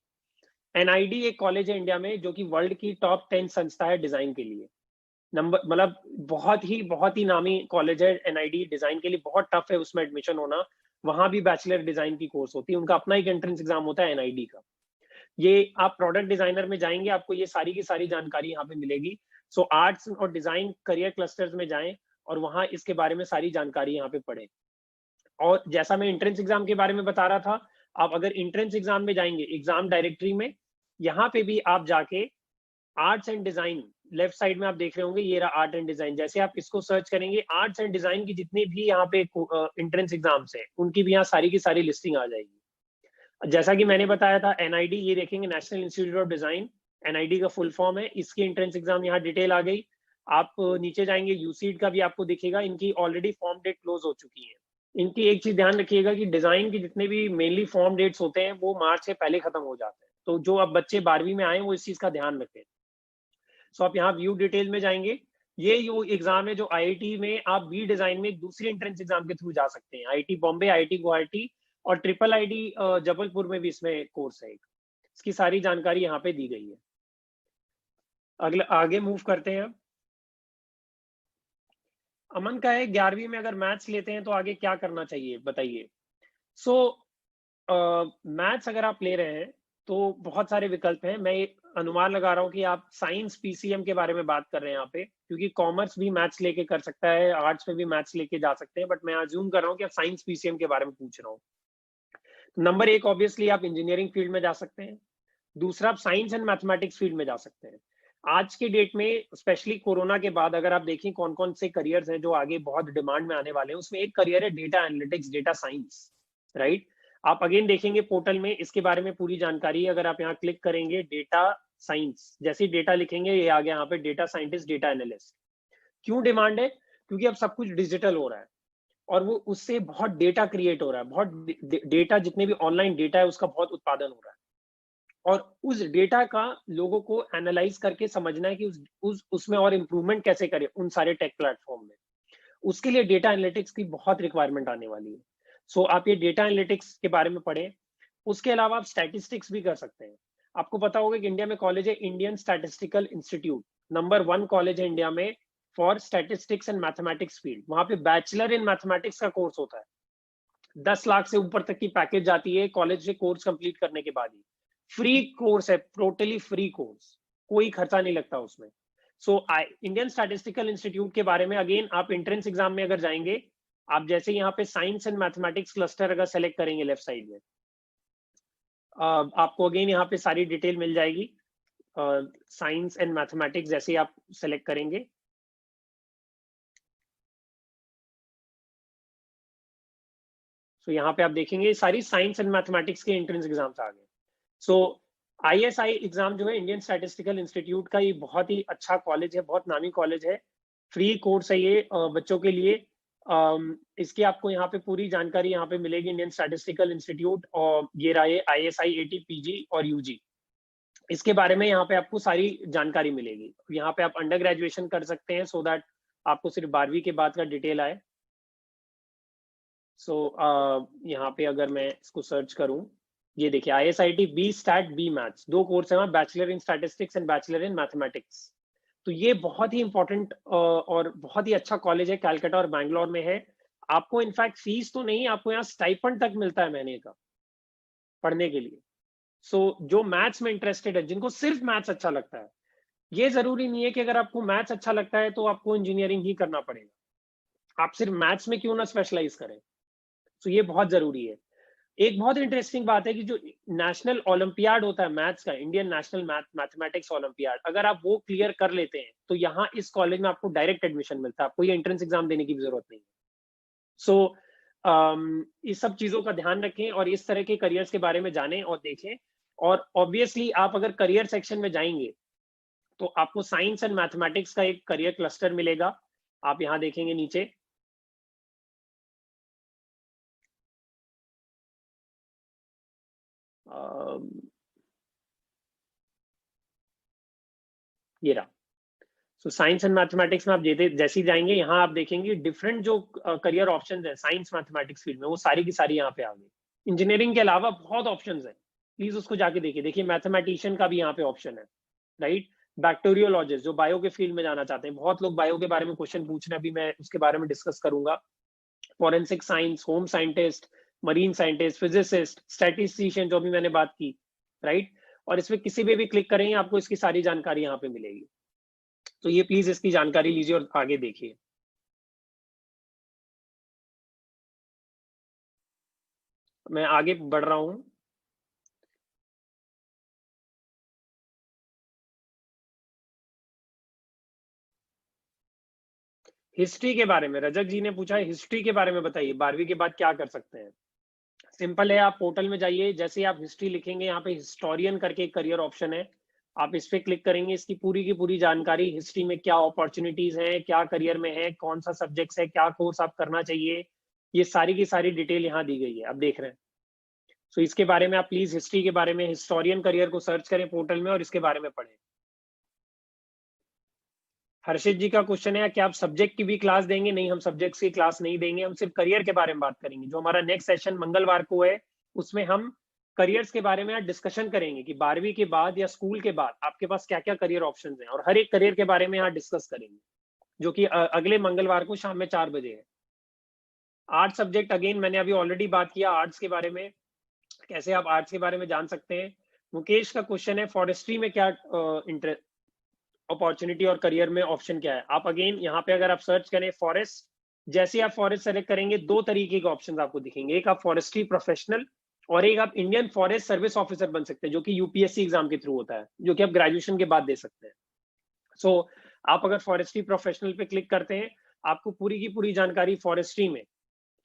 NID एक कॉलेज है इंडिया में जो कि वर्ल्ड की टॉप 10 संस्था है डिजाइन के लिए। नंबर मतलब बहुत ही नामी कॉलेज है NID डिजाइन के लिए। बहुत टफ है उसमें एडमिशन होना। वहां भी बैचलर डिजाइन की कोर्स होती है, उनका अपना एक एंट्रेंस एग्जाम होता है NID का। ये आप प्रोडक्ट डिजाइनर में जाएंगे, आपको ये सारी की सारी जानकारी यहाँ पे मिलेगी। सो आर्ट्स और डिजाइन करियर क्लस्टर्स में जाएं और वहां इसके बारे में सारी जानकारी यहाँ पे पढ़ें। और जैसा मैं एंट्रेंस एग्जाम के बारे में बता रहा था, आप अगर एंट्रेंस एग्जाम में जाएंगे, एग्जाम डायरेक्टरी में, यहाँ पे भी आप जाके arts and design, left side में आप देख रहे होंगे, ये रहा आर्ट एंड डिजाइन। जैसे आप इसको सर्च करेंगे, आर्ट्स एंड डिजाइन की जितनी भी यहाँ पे एंट्रेंस एग्जाम्स है, उनकी भी यहाँ सारी की सारी लिस्टिंग आ जाएगी। जैसा कि मैंने बताया था, NID, ये देखेंगे national institute of design, NID का फुल फॉर्म है। इसकी एंट्रेंस एग्जाम यहाँ डिटेल आ गई। आप नीचे जाएंगे, UCEED का भी आपको दिखेगा। इनकी ऑलरेडी फॉर्म डेट क्लोज हो चुकी है। इनकी एक चीज ध्यान रखिएगा कि डिजाइन की जितने भी मेनली फॉर्म डेट्स होते हैं वो मार्च से पहले खत्म हो जाते हैं। तो जो अब बच्चे 12वीं में आए वो इस चीज का ध्यान रखें। सो आप यहाँ व्यू डिटेल में जाएंगे। ये जो एग्जाम है जो IIT में आप बी डिजाइन में एक दूसरी एंट्रेंस एग्जाम के थ्रू जा सकते हैं। IIT बॉम्बे, IIT गुवाहाटी और IIIT जबलपुर में भी इसमें कोर्स है एक। इसकी सारी जानकारी यहाँ पे दी गई है। अगला आगे मूव करते हैं। अमन का है 11वीं में अगर मैथ्स लेते हैं तो आगे क्या करना चाहिए बताइए। सो मैथ्स अगर आप ले रहे हैं तो बहुत सारे विकल्प हैं। मैं अनुमान लगा रहा हूँ कि आप साइंस PCM के बारे में बात कर रहे हैं यहाँ पे, क्योंकि कॉमर्स भी मैथ्स लेके कर सकता है, आर्ट्स में भी मैथ्स लेके जा सकते हैं, बट मैं अज्यूम कर रहा हूँ कि आप साइंस PCM के बारे में पूछ रहा हूँ। नंबर 1 ऑब्वियसली आप इंजीनियरिंग फील्ड में जा सकते हैं। दूसरा, आप साइंस एंड मैथमेटिक्स फील्ड में जा सकते हैं। आज के डेट में स्पेशली कोरोना के बाद अगर आप देखें कौन कौन से करियर्स हैं जो आगे बहुत डिमांड में आने वाले हैं, उसमें एक करियर है data analytics, data science, right. आप अगेन देखेंगे पोर्टल में इसके बारे में पूरी जानकारी है। अगर आप यहाँ क्लिक करेंगे डेटा साइंस, जैसे ही डेटा लिखेंगे ये आ गया यहाँ पे डेटा साइंटिस्ट, डेटा एनालिस्ट। क्यों डिमांड है? क्योंकि अब सब कुछ डिजिटल हो रहा है और वो उससे बहुत डेटा क्रिएट हो रहा है, बहुत डेटा, जितने भी ऑनलाइन डेटा है उसका बहुत उत्पादन हो रहा है और उस डेटा का लोगों को एनालाइज करके समझना है कि उसमें और इम्प्रूवमेंट कैसे करें उन सारे टेक प्लेटफॉर्म में। उसके लिए डेटा एनालिटिक्स की बहुत रिक्वायरमेंट आने वाली है। सो आप ये डेटा एनालिटिक्स के बारे में पढ़ें। उसके अलावा आप स्टैटिस्टिक्स भी कर सकते हैं। आपको पता होगा कि इंडिया में कॉलेज है Indian statistical institute, number 1 college है इंडिया में for statistics and mathematics field. वहां पे बैचलर इन मैथमेटिक्स का कोर्स होता है। 10 लाख से ऊपर तक की पैकेज जाती है कॉलेज से कोर्स कंप्लीट करने के बाद ही। फ्री कोर्स है, टोटली फ्री कोर्स, कोई खर्चा नहीं लगता उसमें। सो इंडियन स्टैटिस्टिकल इंस्टीट्यूट के बारे में अगेन आप एंट्रेंस एग्जाम में अगर जाएंगे, आप जैसे यहाँ पे साइंस एंड मैथमेटिक्स क्लस्टर अगर सेलेक्ट करेंगे लेफ्ट साइड में, आपको अगेन यहाँ पे सारी डिटेल मिल जाएगी। साइंस एंड मैथमेटिक्स जैसे आप सेलेक्ट करेंगे, तो यहाँ पे आप देखेंगे सारी साइंस एंड मैथमेटिक्स के एंट्रेंस एग्जाम्स आ गए। सो ISI एग्जाम जो है इंडियन स्टैटिस्टिकल इंस्टीट्यूट का, ये बहुत ही अच्छा कॉलेज है, बहुत नामी कॉलेज है, फ्री कोर्स है ये बच्चों के लिए। इसकी आपको यहाँ पे पूरी जानकारी यहाँ पे मिलेगी, इंडियन स्टैटिस्टिकल इंस्टीट्यूट, और ये रहा है ISI AT PG और UG, इसके बारे में यहाँ पे आपको सारी जानकारी मिलेगी। यहाँ पे आप अंडर ग्रेजुएशन कर सकते हैं सो दैट आपको सिर्फ 12वीं के बाद का डिटेल आए। सो यहाँ पे अगर मैं इसको सर्च करूं, ये देखिए ISIT B Stat B Maths, 2 course है, bachelor in statistics and bachelor in mathematics. तो ये बहुत ही इंपॉर्टेंट और बहुत ही अच्छा कॉलेज है, कलकत्ता और बैंगलोर में है। आपको इनफैक्ट फीस तो नहीं, आपको यहाँ स्टाइपेंड तक मिलता है महीने का पढ़ने के लिए। सो जो मैथ्स में इंटरेस्टेड है, जिनको सिर्फ मैथ्स अच्छा लगता है, ये जरूरी नहीं है कि अगर आपको मैथ्स अच्छा लगता है तो आपको इंजीनियरिंग ही करना पड़ेगा, आप सिर्फ मैथ्स में क्यों ना स्पेशलाइज करें। तो ये बहुत जरूरी है। एक बहुत इंटरेस्टिंग बात है कि जो नेशनल ओलंपियाड होता है मैथ्स का, इंडियन नेशनल मैथमेटिक्स ओलंपियाड, अगर आप वो क्लियर कर लेते हैं तो यहाँ इस कॉलेज में आपको डायरेक्ट एडमिशन मिलता है, आपको ये एंट्रेंस एग्जाम देने की भी जरूरत नहीं है। सो इस सब चीजों का ध्यान रखें और इस तरह के करियर्स के बारे में जानें और देखें। और ऑब्वियसली आप अगर करियर सेक्शन में जाएंगे तो आपको साइंस एंड मैथमेटिक्स का एक करियर क्लस्टर मिलेगा, आप यहाँ देखेंगे नीचे। ये रहा। सो साइंस एंड मैथमेटिक्स में आप जैसे ही जाएंगे, यहाँ आप देखेंगे डिफरेंट जो करियर ऑप्शंस हैं साइंस मैथमेटिक्स फील्ड में, वो सारी की सारी यहाँ पे आ गई। इंजीनियरिंग के अलावा बहुत ऑप्शंस हैं, प्लीज उसको जाके देखिए। देखिए मैथमेटिशियन का भी यहाँ पे ऑप्शन है, राइट। बैक्टीरियोलॉजिस्ट जो बायो के फील्ड में जाना चाहते हैं, बहुत लोग बायो के बारे में क्वेश्चन पूछ रहे हैं, अभी मैं उसके बारे में डिस्कस करूंगा। Forensic science, home scientist, marine scientist, physicist, statistician जो भी मैंने बात की, राइट। और इसमें किसी भी क्लिक करेंगे आपको इसकी सारी जानकारी यहाँ पे मिलेगी। तो ये प्लीज इसकी जानकारी लीजिए और आगे देखिए। मैं आगे बढ़ रहा हूं। हिस्ट्री के बारे में रजत जी ने पूछा है, हिस्ट्री के बारे में बताइए 12वीं के बाद क्या कर सकते हैं। सिंपल है, आप पोर्टल में जाइए, जैसे आप हिस्ट्री लिखेंगे यहाँ पे हिस्टोरियन करके एक करियर ऑप्शन है, आप इस पे क्लिक करेंगे, इसकी पूरी की पूरी जानकारी, हिस्ट्री में क्या अपॉर्चुनिटीज हैं, क्या करियर में है, कौन सा सब्जेक्ट्स है, क्या कोर्स आप करना चाहिए, ये सारी की सारी डिटेल यहाँ दी गई है, आप देख रहे हैं। सो इसके बारे में आप प्लीज हिस्ट्री के बारे में हिस्टोरियन करियर को सर्च करें पोर्टल में और इसके बारे में पढ़ें। हर्षित जी का क्वेश्चन है कि आप सब्जेक्ट की भी क्लास देंगे? नहीं, हम सब्जेक्ट्स की क्लास नहीं देंगे, हम सिर्फ करियर के बारे में बात करेंगे। जो हमारा नेक्स्ट सेशन मंगलवार को है उसमें हम करियर्स के बारे में डिस्कशन करेंगे कि 12वीं के बाद या स्कूल के बाद आपके पास क्या क्या करियर ऑप्शंस हैं, और हर एक करियर के बारे में यहाँ डिस्कस करेंगे, जो कि अगले मंगलवार को शाम में 4 बजे है। आर्ट सब्जेक्ट, अगेन मैंने अभी ऑलरेडी बात किया आर्ट्स के बारे में, कैसे आप आर्ट्स के बारे में जान सकते हैं। मुकेश का क्वेश्चन है फॉरेस्ट्री में क्या अपॉर्चुनिटी और करियर में ऑप्शन क्या है। आप अगेन यहाँ पे अगर आप सर्च करें फॉरेस्ट, जैसे आप फॉरेस्ट सेलेक्ट करेंगे 2 तरीके के ऑप्शन आपको दिखेंगे, एक आप फॉरेस्ट्री प्रोफेशनल और एक आप इंडियन फॉरेस्ट सर्विस ऑफिसर बन सकते हैं, जो कि यूपीएससी एग्जाम के थ्रू होता है, जो कि आप ग्रेजुएशन के बाद दे सकते हैं। सो आप अगर फॉरेस्ट्री प्रोफेशनल पे क्लिक करते हैं, आपको पूरी की पूरी जानकारी फॉरेस्ट्री में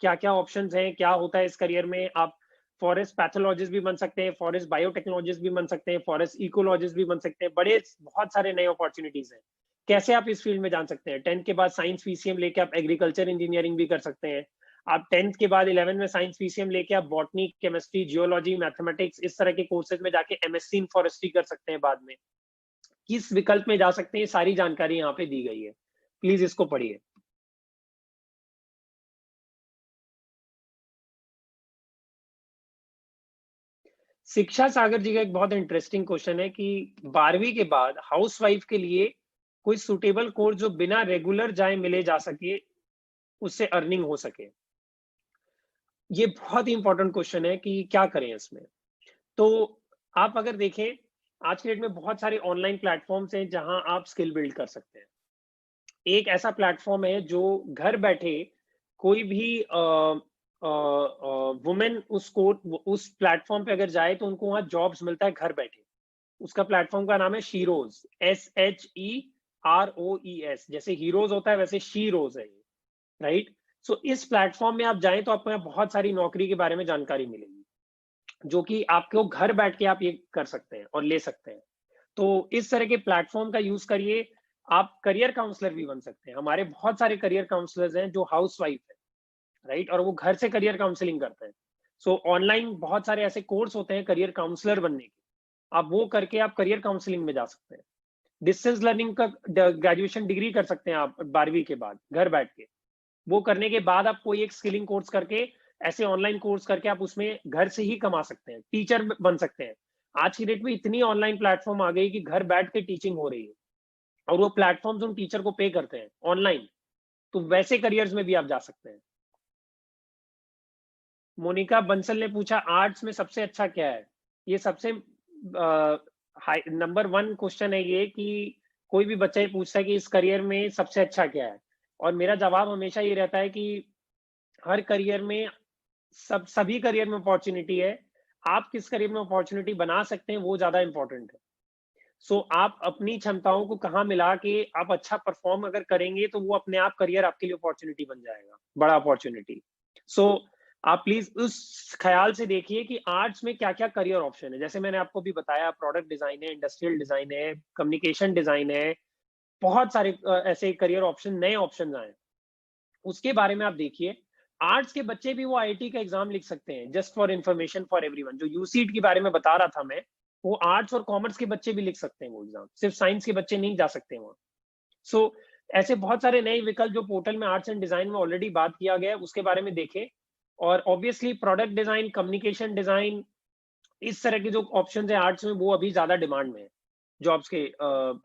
क्या क्या ऑप्शन हैं, क्या होता है इस करियर में। आप फॉरेस्ट पैथोलॉजिस्ट भी बन सकते हैं, फॉरेस्ट बायोटेक्नोलॉजिस्ट भी बन सकते हैं, फॉरेस्ट इकोलॉजिस्ट भी बन सकते हैं, बहुत सारे नए अपॉर्चुनिटीज हैं। कैसे आप इस फील्ड में जान सकते हैं? 10th के बाद साइंस पीसीएम लेके आप एग्रीकल्चर इंजीनियरिंग भी कर सकते हैं। आप 10th के बाद 11th में साइंस पीसीएम लेके आप बॉटनी, केमिस्ट्री, जियोलॉजी, मैथमेटिक्स, इस तरह के कोर्सेज में जाके एमएससी इन फॉरेस्ट्री कर सकते हैं बाद में। किस विकल्प में जा सकते हैं, सारी जानकारी यहाँ पे दी गई है, प्लीज इसको पढ़िए। शिक्षा सागर जी का एक बहुत इंटरेस्टिंग क्वेश्चन है कि 12वीं के बाद हाउसवाइफ के लिए कोई सुटेबल कोर्स जो बिना रेगुलर जाए मिले जा सके, उससे अर्निंग हो सके। ये बहुत ही इंपॉर्टेंट क्वेश्चन है कि क्या करें इसमें। तो आप अगर देखें आज के डेट में बहुत सारे ऑनलाइन प्लेटफॉर्म्स हैं जहां आप स्किल बिल्ड कर सकते हैं। एक ऐसा प्लेटफॉर्म है जो घर बैठे कोई भी वुमेन उस प्लेटफॉर्म पे अगर जाए तो उनको वहां जॉब्स मिलता है घर बैठे। उसका प्लेटफॉर्म का नाम है शीरोज, SHEROES। जैसे हीरोज होता है वैसे शीरोज है, राइट। सो इस प्लेटफॉर्म में आप जाएं तो आपको यहाँ बहुत सारी नौकरी के बारे में जानकारी मिलेगी, जो कि आपको घर बैठ के आप ये कर सकते हैं और ले सकते हैं। तो इस तरह के प्लेटफॉर्म का यूज करिए। आप करियर काउंसलर भी बन सकते हैं। हमारे बहुत सारे करियर काउंसलर्स हैं जो हाउसवाइफ है, राइट, और वो घर से करियर काउंसलिंग करते हैं। सो ऑनलाइन बहुत सारे ऐसे कोर्स होते हैं करियर काउंसलर बनने के, आप वो करके आप करियर काउंसलिंग में जा सकते हैं। डिस्टेंस लर्निंग का ग्रेजुएशन डिग्री कर सकते हैं आप 12वीं के बाद घर बैठ के। वो करने के बाद आप कोई एक स्किलिंग कोर्स करके, ऐसे ऑनलाइन कोर्स करके आप उसमें घर से ही कमा सकते हैं, टीचर बन सकते हैं। आज की डेट में इतनी ऑनलाइन प्लेटफॉर्म आ गई कि घर बैठ के टीचिंग हो रही है और वो प्लेटफॉर्म्स उन टीचर को पे करते हैं ऑनलाइन। तो वैसे करियर्स में भी आप जा सकते हैं। मोनिका बंसल ने पूछा आर्ट्स में सबसे अच्छा क्या है। ये सबसे नंबर 1 क्वेश्चन है ये, कि कोई भी बच्चा ये पूछता है कि इस करियर में सबसे अच्छा क्या है, और मेरा जवाब हमेशा ये रहता है कि हर करियर में सभी करियर में अपॉर्चुनिटी है। आप किस करियर में अपॉर्चुनिटी बना सकते हैं वो ज्यादा इंपॉर्टेंट है। सो आप अपनी क्षमताओं को कहाँ मिला के आप अच्छा परफॉर्म अगर करेंगे तो वो अपने आप करियर आपके लिए अपॉर्चुनिटी बन जाएगा, बड़ा अपॉर्चुनिटी। सो आप प्लीज उस ख्याल से देखिए कि आर्ट्स में क्या क्या करियर ऑप्शन है। जैसे मैंने आपको भी बताया, प्रोडक्ट डिजाइन है, इंडस्ट्रियल डिजाइन है, कम्युनिकेशन डिजाइन है, बहुत सारे ऐसे करियर ऑप्शन, नए ऑप्शन आए, उसके बारे में आप देखिए। आर्ट्स के बच्चे भी वो आईआईटी का एग्जाम लिख सकते हैं। Just for information for everyone, जो यूसीट के बारे में बता रहा था मैं, वो आर्ट्स और कॉमर्स के बच्चे भी लिख सकते हैं वो एग्जाम, सिर्फ साइंस के बच्चे नहीं जा सकते वहां। सो ऐसे बहुत सारे नए विकल्प जो पोर्टल में आर्ट्स एंड डिजाइन में ऑलरेडी बात किया गया है, उसके बारे में देखें। और obviously product design, communication design, इस तरह के जो ऑप्शन है आर्ट्स में, वो अभी ज्यादा डिमांड में है जॉब्स के।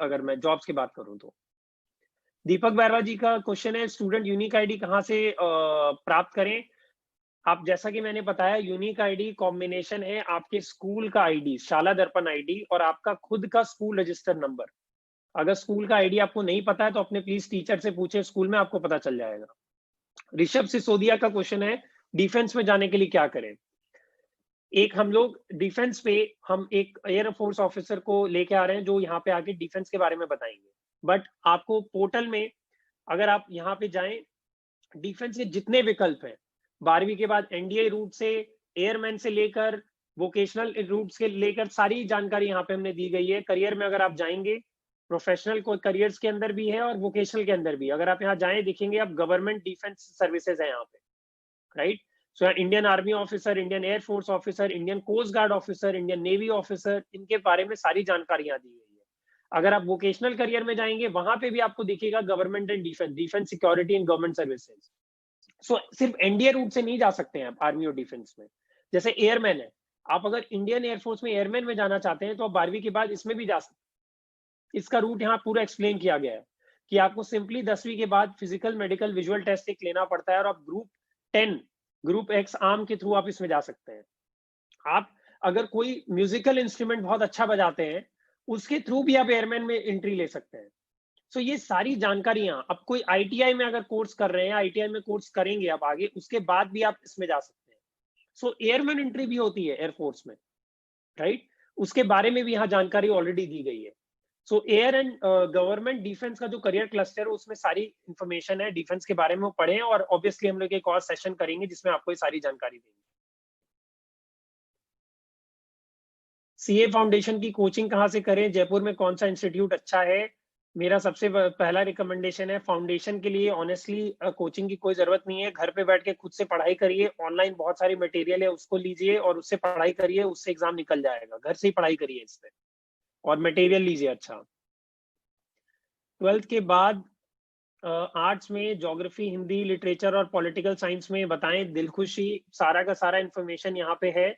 अगर मैं जॉब्स की बात करूं तो दीपक बैरवा जी का क्वेश्चन है, स्टूडेंट यूनिक आईडी कहाँ से प्राप्त करें। आप, जैसा कि मैंने बताया, यूनिक आईडी कॉम्बिनेशन है आपके स्कूल का आईडी, शाला दर्पण आईडी, और आपका खुद का स्कूल रजिस्टर नंबर। अगर स्कूल का आईडी आपको नहीं पता है तो अपने प्लीज टीचर से पूछे, स्कूल में आपको पता चल जाएगा। ऋषभ सिसोदिया का क्वेश्चन है, डिफेंस में जाने के लिए क्या करें। एक हम लोग डिफेंस पे, हम एक एयर फोर्स ऑफिसर को लेके आ रहे हैं जो यहाँ पे आके डिफेंस के बारे में बताएंगे। बट आपको पोर्टल में अगर आप यहाँ पे जाएं, डिफेंस के जितने विकल्प हैं, 12वीं के बाद एनडीए रूट से, एयरमैन से लेकर वोकेशनल रूट से लेकर, सारी जानकारी यहाँ पे हमने दी गई है। करियर में अगर आप जाएंगे, प्रोफेशनल को करियर्स के अंदर भी है और वोकेशनल के अंदर भी। अगर आप यहाँ जाएं, देखेंगे आप गवर्नमेंट डिफेंस सर्विसेज है यहाँ पे, right. So Indian army officer, Indian air force officer, Indian coast guard officer, Indian navy officer, इनके बारे में सारी जानकारी यहाँ दी गई है। अगर आप वोकेशनल करियर में जाएंगे, वहां पे भी आपको दिखेगा government and defence, defence security and government services. So सिर्फ एनडीए रूट से नहीं जा सकते हैं आप आर्मी और डिफेंस में। जैसे एयरमैन है, आप अगर इंडियन एयरफोर्स में एयरमैन में जाना चाहते हैं तो आप 12वीं के बाद इसमें भी जा सकते हैं। इसका रूट यहाँ पूरा एक्सप्लेन किया गया है कि आपको सिंपली 10वीं के बाद फिजिकल, मेडिकल, विजुअल टेस्ट एक लेना पड़ता है और आप ग्रुप 10, ग्रुप एक्स आर्म के थ्रू आप इसमें जा सकते हैं। आप अगर कोई म्यूजिकल इंस्ट्रूमेंट बहुत अच्छा बजाते हैं, उसके थ्रू भी आप एयरमैन में एंट्री ले सकते हैं। सो ये सारी जानकारियां, अब कोई आईटीआई में अगर कोर्स कर रहे हैं, आईटीआई में कोर्स करेंगे आप आगे, उसके बाद भी आप इसमें जा सकते हैं। सो एयरमैन एंट्री भी होती है एयरफोर्स में, राइट। उसके बारे में भी यहाँ जानकारी ऑलरेडी दी गई है। सो एयर एंड गवर्नमेंट डिफेंस का जो करियर क्लस्टर है, उसमें सारी इंफॉर्मेशन है डिफेंस के बारे में, पढ़ें। और ऑब्वियसली हम लोग एक और सेशन करेंगे जिसमें आपको ये सारी जानकारी देंगे। सीए फाउंडेशन की कोचिंग कहाँ से करें, जयपुर में कौन सा इंस्टीट्यूट अच्छा है। मेरा सबसे पहला रिकमेंडेशन है, फाउंडेशन के लिए ऑनेस्टली कोचिंग की कोई जरूरत नहीं है। घर पे बैठ के खुद से पढ़ाई करिए, ऑनलाइन बहुत सारी मटेरियल है, उसको लीजिए और उससे पढ़ाई करिए, उससे एग्जाम निकल जाएगा। घर से ही पढ़ाई करिए इस पे और मटेरियल लीजिए अच्छा। 12th के बाद आर्ट्स में ज्योग्राफी, हिंदी, लिटरेचर और पॉलिटिकल साइंस में बताएं। दिलखुशी, सारा का सारा इंफॉर्मेशन यहाँ पे है।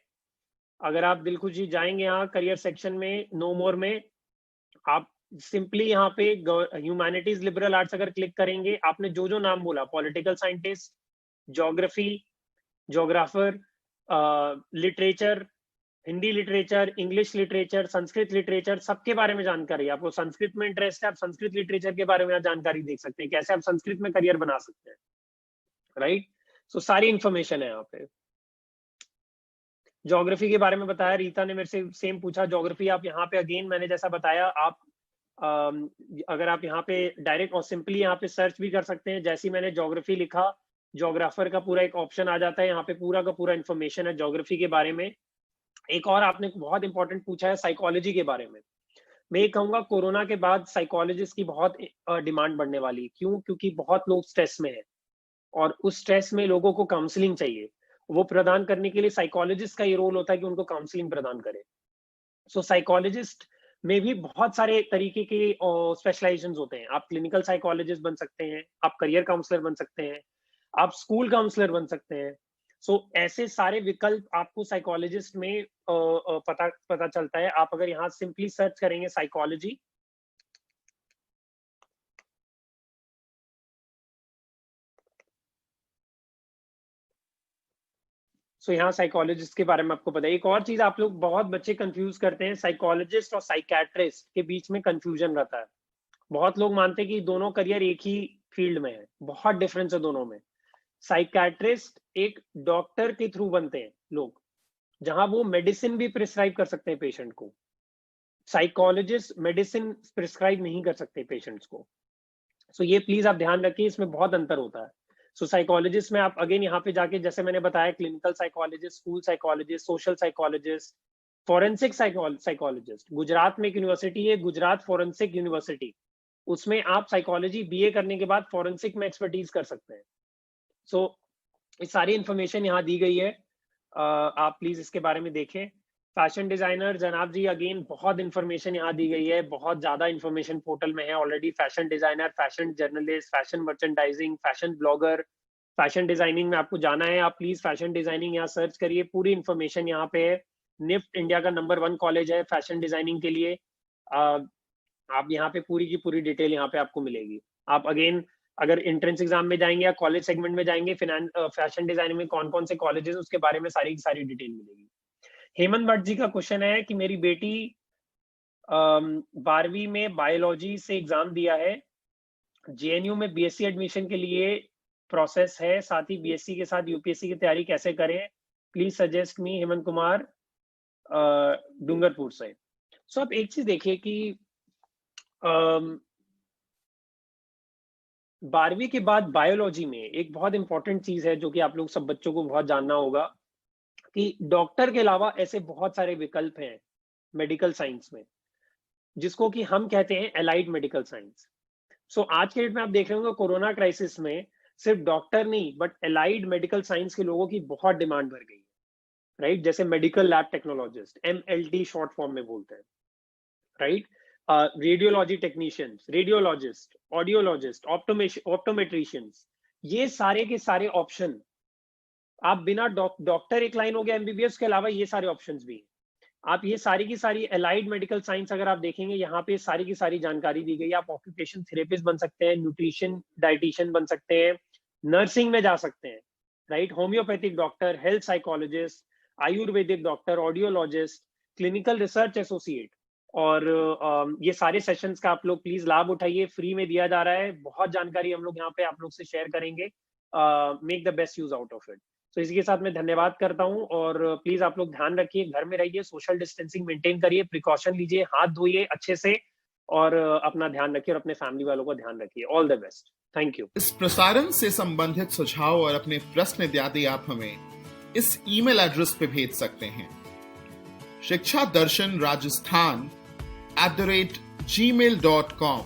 अगर आप दिलखुशी जाएंगे यहाँ करियर सेक्शन में, नो मोर में, आप सिंपली यहाँ पे ह्यूमैनिटीज, लिबरल आर्ट्स अगर क्लिक करेंगे, आपने जो जो नाम बोला, political scientist, geography, geographer, literature, Hindi literature, English literature, Sanskrit literature, सबके बारे में जानकारी। आपको संस्कृत में इंटरेस्ट है, आप संस्कृत लिटरेचर के बारे में जानकारी देख सकते हैं, कैसे आप संस्कृत में करियर बना सकते हैं, राइट। सो सारी इंफॉर्मेशन है यहाँ पे। ज्योग्राफी के बारे में बताया, रीता ने मेरे से सेम पूछा। ज्योग्राफी आप यहाँ पे अगेन मैंने जैसा बताया, आप अगर आप यहाँ पे डायरेक्ट और सिंपली यहाँ पे सर्च भी कर सकते हैं। जैसे ही मैंने ज्योग्राफी लिखा, ज्योग्राफर का पूरा एक ऑप्शन आ जाता है, यहाँ पे पूरा का पूरा इंफॉर्मेशन है ज्योग्राफी के बारे में। एक और आपने बहुत इंपॉर्टेंट पूछा है साइकोलॉजी के बारे में। मैं ये कहूंगा कोरोना के बाद साइकोलॉजिस्ट की बहुत डिमांड बढ़ने वाली है। क्यों? क्योंकि बहुत लोग स्ट्रेस में है और उस स्ट्रेस में लोगों को काउंसलिंग चाहिए। वो प्रदान करने के लिए साइकोलॉजिस्ट का ये रोल होता है कि उनको काउंसलिंग प्रदान करे। सो साइकोलॉजिस्ट में भी बहुत सारे तरीके के स्पेशलाइजेशंस होते हैं। आप क्लिनिकल साइकोलॉजिस्ट बन सकते हैं, आप करियर काउंसलर बन सकते हैं, आप स्कूल काउंसलर बन सकते हैं। सो ऐसे सारे विकल्प आपको साइकोलॉजिस्ट में पता चलता है। आप अगर यहाँ सिंपली सर्च करेंगे साइकोलॉजी, सो यहाँ साइकोलॉजिस्ट के बारे में आपको पता है। एक और चीज आप लोग, बहुत बच्चे कंफ्यूज करते हैं, साइकोलॉजिस्ट और साइकेट्रिस्ट के बीच में कंफ्यूजन रहता है। बहुत लोग मानते हैं कि दोनों करियर एक ही फील्ड में है, बहुत डिफरेंस है दोनों में। साइकेट्रिस्ट एक डॉक्टर के थ्रू बनते हैं लोग, जहां वो मेडिसिन भी प्रिस्क्राइब कर सकते हैं पेशेंट को। साइकोलॉजिस्ट मेडिसिन प्रिस्क्राइब नहीं कर सकते पेशेंट्स को। सो ये प्लीज आप ध्यान रखिए, इसमें बहुत अंतर होता है। सो साइकोलॉजिस्ट में आप अगेन यहाँ पे जाके, जैसे मैंने बताया, clinical psychologist, school psychologist, social psychologist, forensic psychologist. Gujarat में एक यूनिवर्सिटी है, गुजरात फॉरेंसिक यूनिवर्सिटी, उसमें आप साइकोलॉजी बीए करने के बाद फॉरेंसिक में एक्सपर्टीज कर सकते हैं। सो ये सारी इंफॉर्मेशन यहाँ दी गई है, आप प्लीज इसके बारे में देखें। फैशन डिजाइनर जनाब जी, अगेन बहुत इंफॉर्मेशन यहाँ दी गई है, बहुत ज्यादा इंफॉर्मेशन पोर्टल में है already. Fashion designer, fashion journalist, fashion merchandising, fashion blogger, fashion designing में आपको जाना है, आप प्लीज फैशन डिजाइनिंग यहाँ सर्च करिए, पूरी इंफॉर्मेशन यहाँ पे है। निफ्ट इंडिया का नंबर 1 कॉलेज है फैशन डिजाइनिंग के लिए। आप यहाँ पे पूरी की पूरी डिटेल यहाँ पे आपको मिलेगी। आप अगेन अगर एंट्रेंस एग्जाम में जाएंगे या कॉलेज सेगमेंट में जाएंगे, फैशन डिजाइनिंग में कौन कौन से कॉलेजेस, उसके बारे में सारी की सारी डिटेल मिलेगी। हेमंत भट्ट जी का क्वेश्चन है कि मेरी बेटी 12वीं में बायोलॉजी से एग्जाम दिया है, जेएनयू में बीएससी एडमिशन के लिए प्रोसेस है, साथ ही बीएससी के साथ यूपीएससी की तैयारी कैसे करें, please suggest me. Hemant Kumar Dungarpur से। सो आप एक चीज देखिए कि 12वीं के बाद बायोलॉजी में एक बहुत इंपॉर्टेंट चीज है जो कि आप लोग सब बच्चों को बहुत जानना होगा, कि डॉक्टर के अलावा ऐसे बहुत सारे विकल्प हैं मेडिकल साइंस में, जिसको कि हम कहते हैं एलाइड मेडिकल साइंस। सो आज के डेट में आप देख रहे होंगे कोरोना क्राइसिस में सिर्फ डॉक्टर नहीं बट एलाइड मेडिकल साइंस के लोगों की बहुत डिमांड बढ़ गई है, राइट। जैसे medical lab technologist, MLT short form में बोलते हैं, right. Radiology technicians, radiologists, audiologists, optometricians, ये सारे के सारे ऑप्शन आप बिना डॉक्टर एक लाइन हो गया MBBS, के अलावा ये सारे ऑप्शंस भी आप ये सारी की सारी एलाइड मेडिकल साइंस अगर आप देखेंगे, यहाँ पे सारी की सारी जानकारी दी गई। आप ऑक्यूपेशन थेरेपिस्ट बन सकते हैं, न्यूट्रिशन डाइटिशियन बन सकते हैं, नर्सिंग में जा सकते हैं, right. Homeopathic doctor, health psychologist, Ayurvedic doctor, audiologist, clinical research associate, और ये सारे सेशंस का आप लोग प्लीज लाभ उठाइए, फ्री में दिया जा रहा है। बहुत जानकारी हम लोग यहाँ पे आप लोग से शेयर करेंगे, make the best use out of it. तो इसी के साथ मैं धन्यवाद करता हूं, और प्लीज आप लोग ध्यान रखिए, घर में रहिए, सोशल डिस्टेंसिंग मेंटेन करिए, प्रिकॉशन लीजिए, हाथ धोइए अच्छे से, और अपना ध्यान रखिए और अपने फैमिली वालों का ध्यान रखिए। All the best, thank you. इस प्रसारण से संबंधित सुझाव और अपने प्रश्न इत्यादि आप हमें इस ईमेल एड्रेस पे भेज सकते हैं, शिक्षा दर्शन राजस्थान @gmail.com।